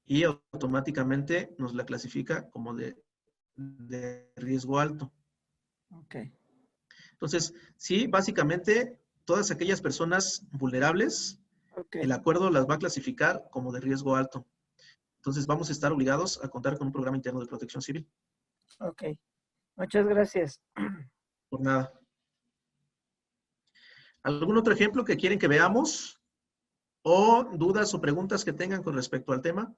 Y automáticamente nos la clasifica como de riesgo alto. Ok. Entonces, sí, básicamente, todas aquellas personas vulnerables, Okay. el acuerdo las va a clasificar como de riesgo alto. Entonces, vamos a estar obligados a contar con un programa interno de protección civil. Ok. Muchas gracias. Por nada. ¿Algún otro ejemplo que quieren que veamos? ¿O dudas o preguntas que tengan con respecto al tema?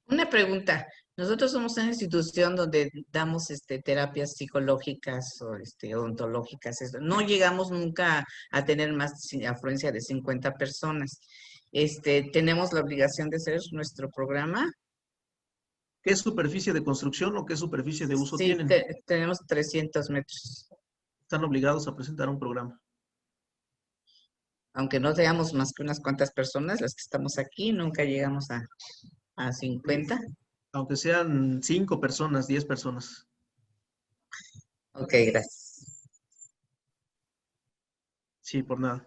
Una pregunta. Nosotros somos una institución donde damos terapias psicológicas o odontológicas. No llegamos nunca a tener más afluencia de 50 personas. ¿Tenemos la obligación de hacer nuestro programa? ¿Qué superficie de construcción o qué superficie de uso Sí, tienen? tenemos 300 metros. Están obligados a presentar un programa. Aunque no seamos más que unas cuantas personas, las que estamos aquí, nunca llegamos a 50. Aunque sean 5 personas, 10 personas. Ok, gracias. Sí, por nada.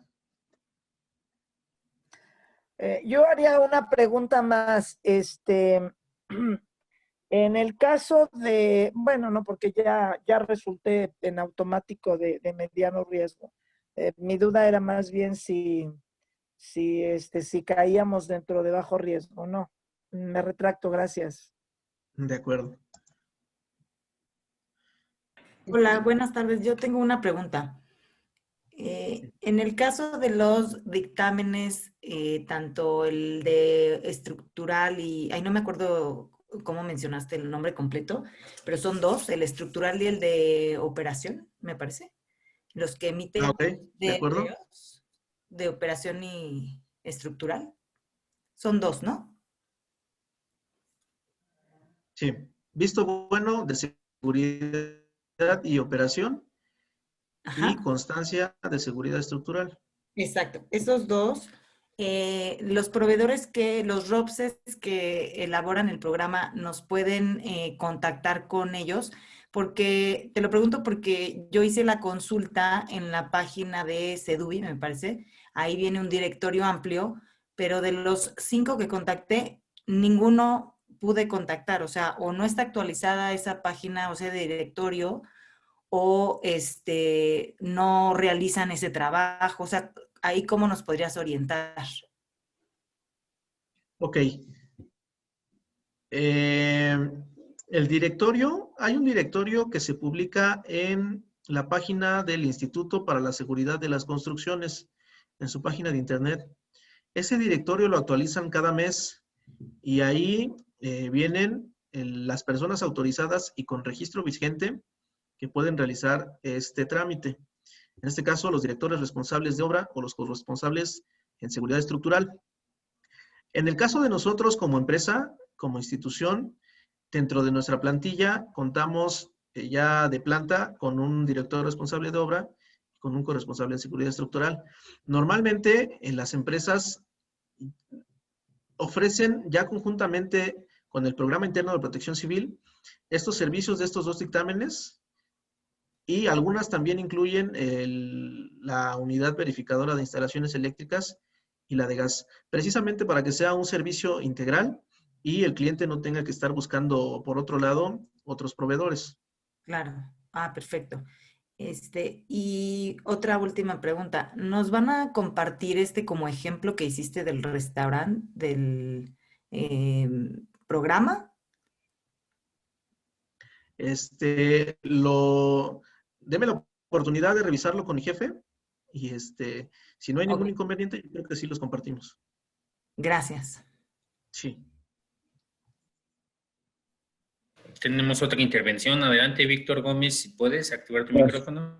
Yo haría una pregunta más. En el caso de, bueno, no, porque ya resulté en automático de mediano riesgo. Mi duda era más bien si caíamos dentro de bajo riesgo. No, me retracto, gracias. De acuerdo. Hola, buenas tardes. Yo tengo una pregunta. En el caso de los dictámenes, tanto el de estructural y, ahí no me acuerdo cómo mencionaste el nombre completo, pero son dos, el estructural y el de operación, me parece. Los que emiten Ok, de acuerdo. de operación y estructural. Son dos, ¿no? Sí. Visto bueno de seguridad y operación Ajá. y constancia de seguridad estructural. Exacto, esos dos, los proveedores los ROPSES que elaboran el programa nos pueden contactar con ellos, porque, te lo pregunto porque yo hice la consulta en la página de Sedubi, me parece, ahí viene un directorio amplio, pero de los 5 que contacté, ninguno pude contactar, o sea, o no está actualizada esa página, o sea, de directorio, o no realizan ese trabajo. O sea, ahí cómo nos podrías orientar. Ok. El directorio, hay un directorio que se publica en la página del Instituto para la Seguridad de las Construcciones, en su página de internet. Ese directorio lo actualizan cada mes y ahí vienen las personas autorizadas y con registro vigente que pueden realizar este trámite. En este caso, los directores responsables de obra o los corresponsables en seguridad estructural. En el caso de nosotros como empresa, como institución, dentro de nuestra plantilla contamos ya de planta con un director responsable de obra y con un corresponsable en seguridad estructural. Normalmente en las empresas ofrecen ya conjuntamente con el Programa Interno de Protección Civil estos servicios de estos dos dictámenes, y algunas también incluyen la unidad verificadora de instalaciones eléctricas y la de gas, precisamente para que sea un servicio integral y el cliente no tenga que estar buscando por otro lado otros proveedores. Claro. Ah, perfecto. Y otra última pregunta. ¿Nos van a compartir como ejemplo que hiciste del restaurante, del programa? Deme la oportunidad de revisarlo con mi jefe y si no hay ningún Ok, inconveniente, yo creo que sí los compartimos. gracias. Sí. Tenemos otra intervención. Adelante, Víctor Gómez, si puedes activar tu Gracias. micrófono.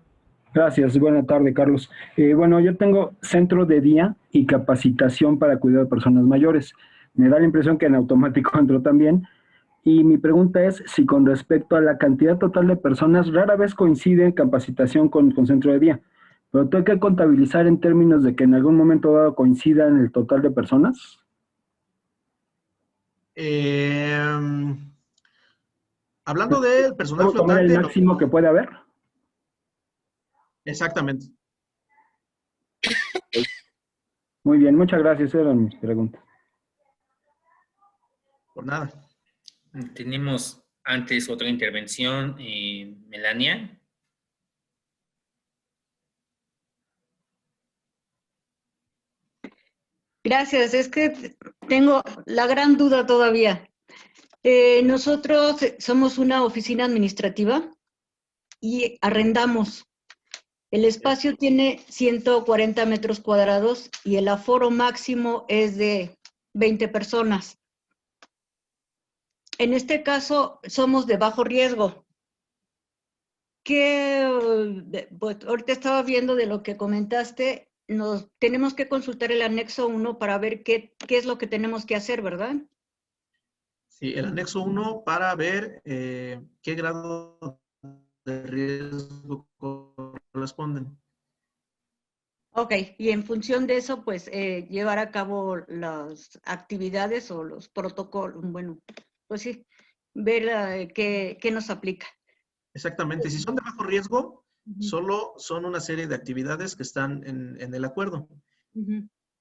Gracias, buena tarde, Carlos. Bueno, yo tengo centro de día y capacitación para cuidado de personas mayores. Me da la impresión que en automático entró también. Y mi pregunta es si con respecto a la cantidad total de personas, rara vez coincide capacitación con centro de día, pero tengo que contabilizar en términos de que en algún momento dado coincida en el total de personas. Hablando del personal ¿Puedo tomar el flotante, no. máximo que puede haber? Exactamente. Muy bien, muchas gracias, eran mis preguntas. Por nada. Tenemos antes otra intervención, Melania. Gracias, es que tengo la gran duda todavía. Nosotros somos una oficina administrativa y arrendamos. El espacio tiene 140 metros cuadrados y el aforo máximo es de 20 personas. En este caso, somos de bajo riesgo. Pues, ahorita estaba viendo de lo que comentaste, tenemos que consultar el anexo 1 para ver qué es lo que tenemos que hacer, ¿verdad? Sí, el anexo 1 para ver qué grado de riesgo corresponden. Ok, y en función de eso, pues, llevar a cabo las actividades o los protocolos, bueno, pues sí, ver qué nos aplica. Exactamente. Si son de bajo riesgo, solo son una serie de actividades que están en el acuerdo.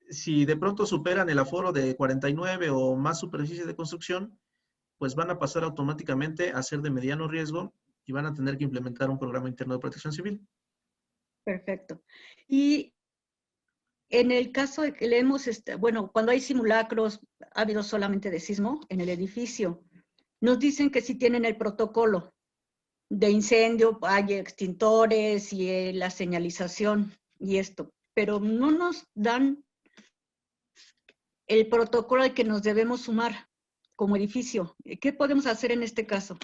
Si de pronto superan el aforo de 49 o más superficie de construcción, pues van a pasar automáticamente a ser de mediano riesgo y van a tener que implementar un programa interno de protección civil. Perfecto. Y en el caso de que leemos, bueno, cuando hay simulacros, ha habido solamente de sismo en el edificio, nos dicen que sí tienen el protocolo de incendio, hay extintores y la señalización y esto, pero no nos dan el protocolo al que nos debemos sumar como edificio. ¿Qué podemos hacer en este caso?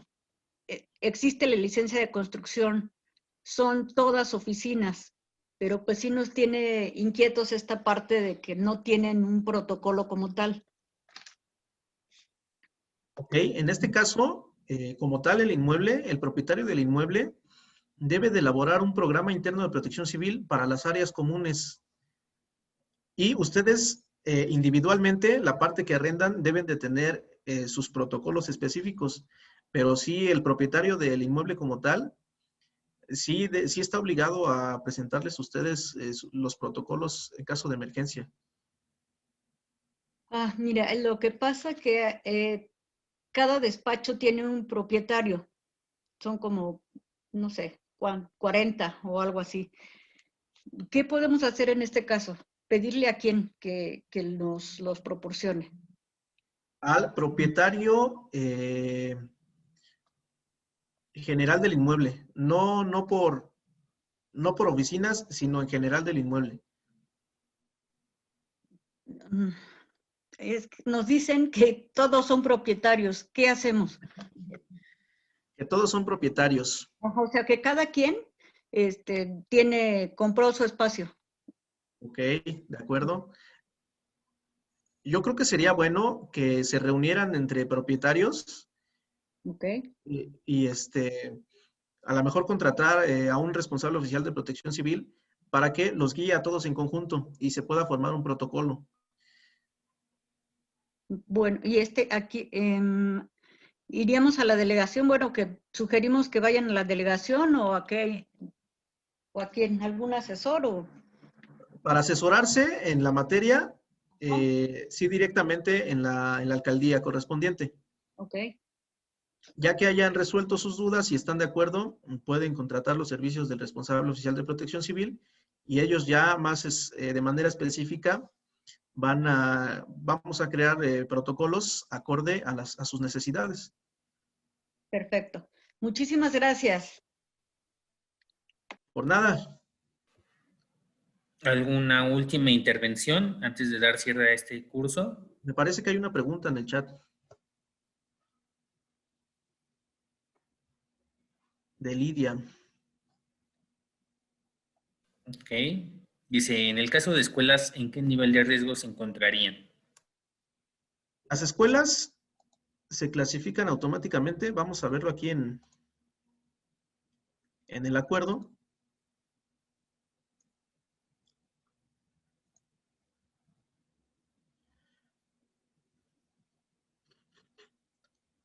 Existe la licencia de construcción, son todas oficinas, pero pues sí nos tiene inquietos esta parte de que no tienen un protocolo como tal. Ok, en este caso, como tal, el propietario del inmueble debe de elaborar un programa interno de protección civil para las áreas comunes. Y ustedes individualmente, la parte que arrendan, deben de tener sus protocolos específicos. Pero sí, el propietario del inmueble como tal, sí está obligado a presentarles a ustedes los protocolos en caso de emergencia. Ah, mira, lo que pasa que cada despacho tiene un propietario. Son como, no sé, 40 o algo así. ¿Qué podemos hacer en este caso? Pedirle a quién que nos los proporcione. Al propietario general del inmueble, no por oficinas, sino en general del inmueble. nos dicen que todos son propietarios. ¿Qué hacemos? Que todos son propietarios. Ajá, o sea, que cada quien compró su espacio. Ok, de acuerdo. Yo creo que sería bueno que se reunieran entre propietarios Ok. y a lo mejor contratar a un responsable oficial de protección civil para que los guíe a todos en conjunto y se pueda formar un protocolo. Bueno, y aquí iríamos a la delegación. Bueno, que sugerimos que vayan a la delegación o a quién, algún asesor o. Para asesorarse en la materia, sí directamente en la alcaldía correspondiente. Ok. Ya que hayan resuelto sus dudas y están de acuerdo, pueden contratar los servicios del responsable oficial de protección civil y ellos ya más de manera específica vamos a crear protocolos acorde a sus necesidades. Perfecto. Muchísimas gracias. Por nada. ¿Alguna última intervención antes de dar cierre a este curso? Me parece que hay una pregunta en el chat. De Lidia. Ok. Dice, en el caso de escuelas, ¿en qué nivel de riesgo se encontrarían? Las escuelas se clasifican automáticamente. Vamos a verlo aquí en el acuerdo.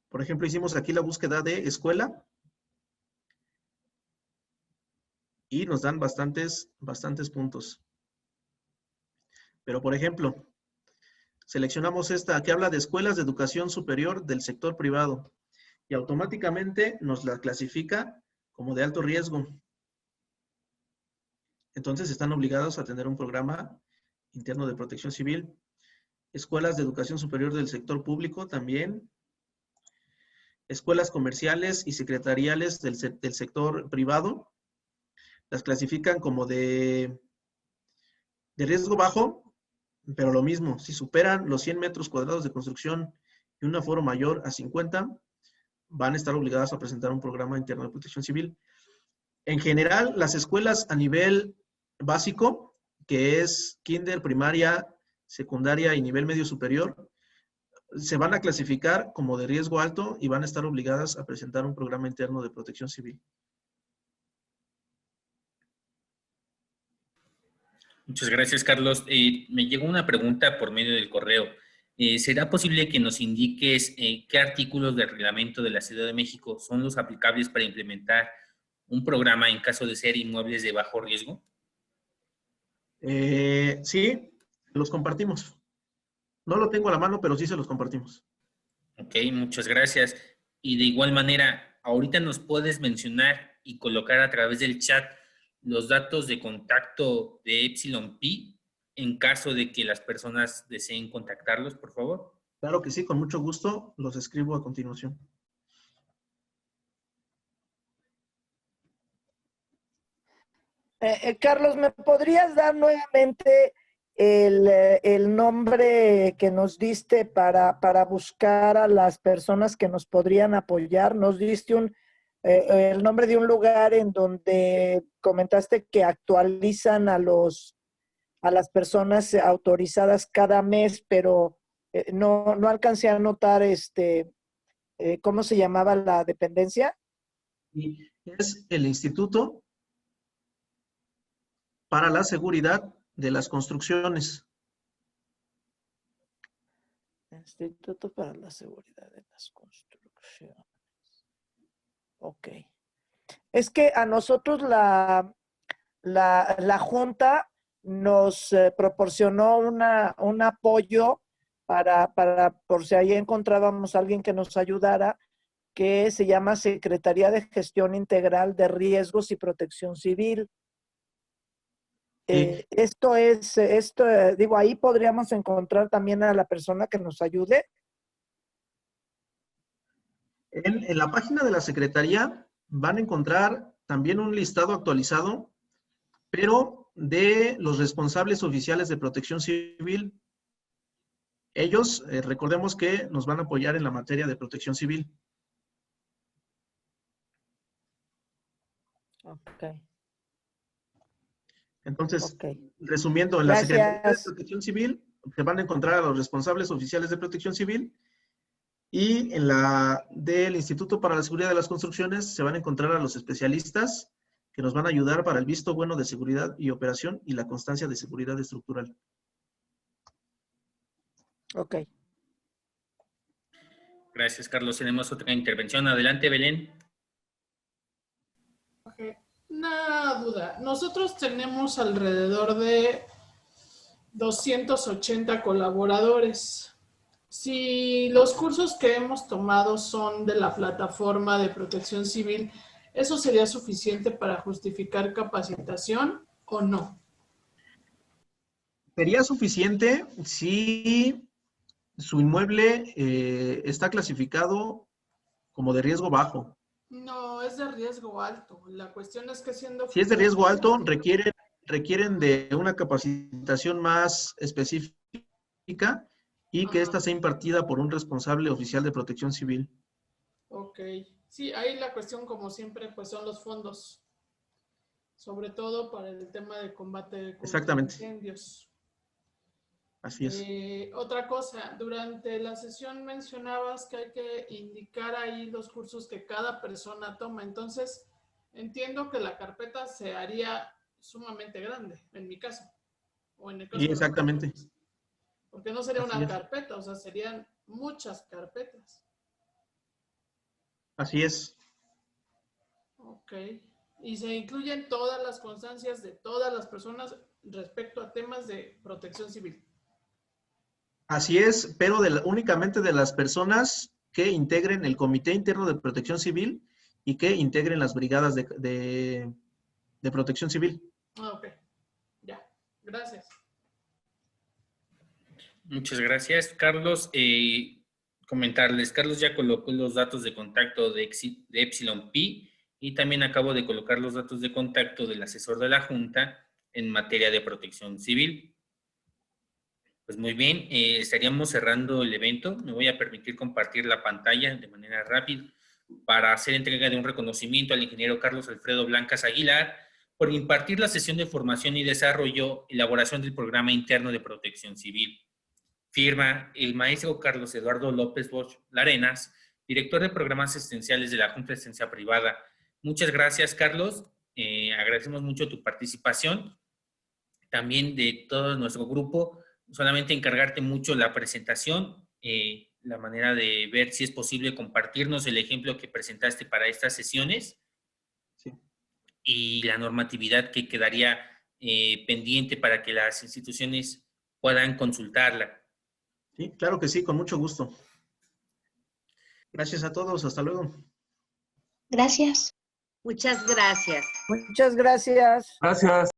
Por ejemplo, hicimos aquí la búsqueda de escuela y nos dan bastantes puntos. Pero, por ejemplo, seleccionamos esta que habla de escuelas de educación superior del sector privado y automáticamente nos la clasifica como de alto riesgo. Entonces están obligados a tener un programa interno de protección civil. Escuelas de educación superior del sector público también. Escuelas comerciales y secretariales del sector privado. Las clasifican como de riesgo bajo, pero lo mismo, si superan los 100 metros cuadrados de construcción y un aforo mayor a 50, van a estar obligadas a presentar un programa interno de protección civil. En general, las escuelas a nivel básico, que es kinder, primaria, secundaria y nivel medio superior, se van a clasificar como de riesgo alto y van a estar obligadas a presentar un programa interno de protección civil. Muchas gracias, Carlos. Me llegó una pregunta por medio del correo. ¿Será posible que nos indiques qué artículos del reglamento de la Ciudad de México son los aplicables para implementar un programa en caso de ser inmuebles de bajo riesgo? Sí, los compartimos. No lo tengo a la mano, pero sí se los compartimos. Ok, muchas gracias. Y de igual manera, ahorita nos puedes mencionar y colocar a través del chat los datos de contacto de Epsilon Pi en caso de que las personas deseen contactarlos, por favor. Claro que sí, con mucho gusto. Los escribo a continuación. Carlos, ¿me podrías dar nuevamente el nombre que nos diste para buscar a las personas que nos podrían apoyar? Nos diste el nombre de un lugar en donde comentaste que actualizan a las personas autorizadas cada mes, pero no alcancé a notar ¿cómo se llamaba la dependencia? Y es el Instituto para la Seguridad de las Construcciones. Instituto para la Seguridad de las Construcciones. Ok. Es que a nosotros la Junta nos proporcionó un apoyo para por si ahí encontrábamos a alguien que nos ayudara, que se llama Secretaría de Gestión Integral de Riesgos y Protección Civil. Sí. Digo, ahí podríamos encontrar también a la persona que nos ayude. En la página de la Secretaría van a encontrar también un listado actualizado, pero de los responsables oficiales de protección civil. Ellos, recordemos que nos van a apoyar en la materia de protección civil. Ok, Entonces, ok. resumiendo, en la Secretaría de Gracias. Protección Civil se van a encontrar a los responsables oficiales de protección civil, y en la del Instituto para la Seguridad de las Construcciones se van a encontrar a los especialistas que nos van a ayudar para el visto bueno de seguridad y operación y la constancia de seguridad estructural. Ok. Gracias, Carlos. Tenemos otra intervención. Adelante, Belén. Ok. Una duda. Nosotros tenemos alrededor de 280 colaboradores. Si los cursos que hemos tomado son de la plataforma de protección civil, ¿eso sería suficiente para justificar capacitación o no? Sería suficiente si su inmueble está clasificado como de riesgo bajo. No, es de riesgo alto. La cuestión es que siendo... Si es de riesgo alto, requieren de una capacitación más específica y que ésta sea impartida por un responsable oficial de protección civil. Ok. Sí, ahí la cuestión, como siempre, pues son los fondos. Sobre todo para el tema de combate contra Exactamente. incendios. Así es. Otra cosa, durante la sesión mencionabas que hay que indicar ahí los cursos que cada persona toma. Entonces, entiendo que la carpeta se haría sumamente grande, en mi caso. O en el caso Y de los exactamente. otros. Porque no sería Así una es. carpeta, o sea, serían muchas carpetas. Así es. Ok. Y se incluyen todas las constancias de todas las personas respecto a temas de protección civil. Así es, pero únicamente de las personas que integren el Comité Interno de Protección Civil y que integren las brigadas de protección civil. Ah, ok. Ya. Gracias. Muchas gracias, Carlos. Comentarles, Carlos ya colocó los datos de contacto de Epsilon Pi y también acabo de colocar los datos de contacto del asesor de la Junta en materia de protección civil. Pues muy bien, estaríamos cerrando el evento. Me voy a permitir compartir la pantalla de manera rápida para hacer entrega de un reconocimiento al ingeniero Carlos Alfredo Blancas Aguilar por impartir la sesión de formación y desarrollo, elaboración del programa interno de protección civil. Firma el maestro Carlos Eduardo López Bosch Larenas, director de programas asistenciales de la Junta de Asistencia Privada. Muchas gracias, Carlos. Agradecemos mucho tu participación. También de todo nuestro grupo, solamente encargarte mucho la presentación, la manera de ver si es posible compartirnos el ejemplo que presentaste para estas sesiones. Sí. Y la normatividad que quedaría pendiente para que las instituciones puedan consultarla. Sí, claro que sí, con mucho gusto. Gracias a todos, hasta luego. Gracias. Muchas gracias. Muchas gracias. Gracias.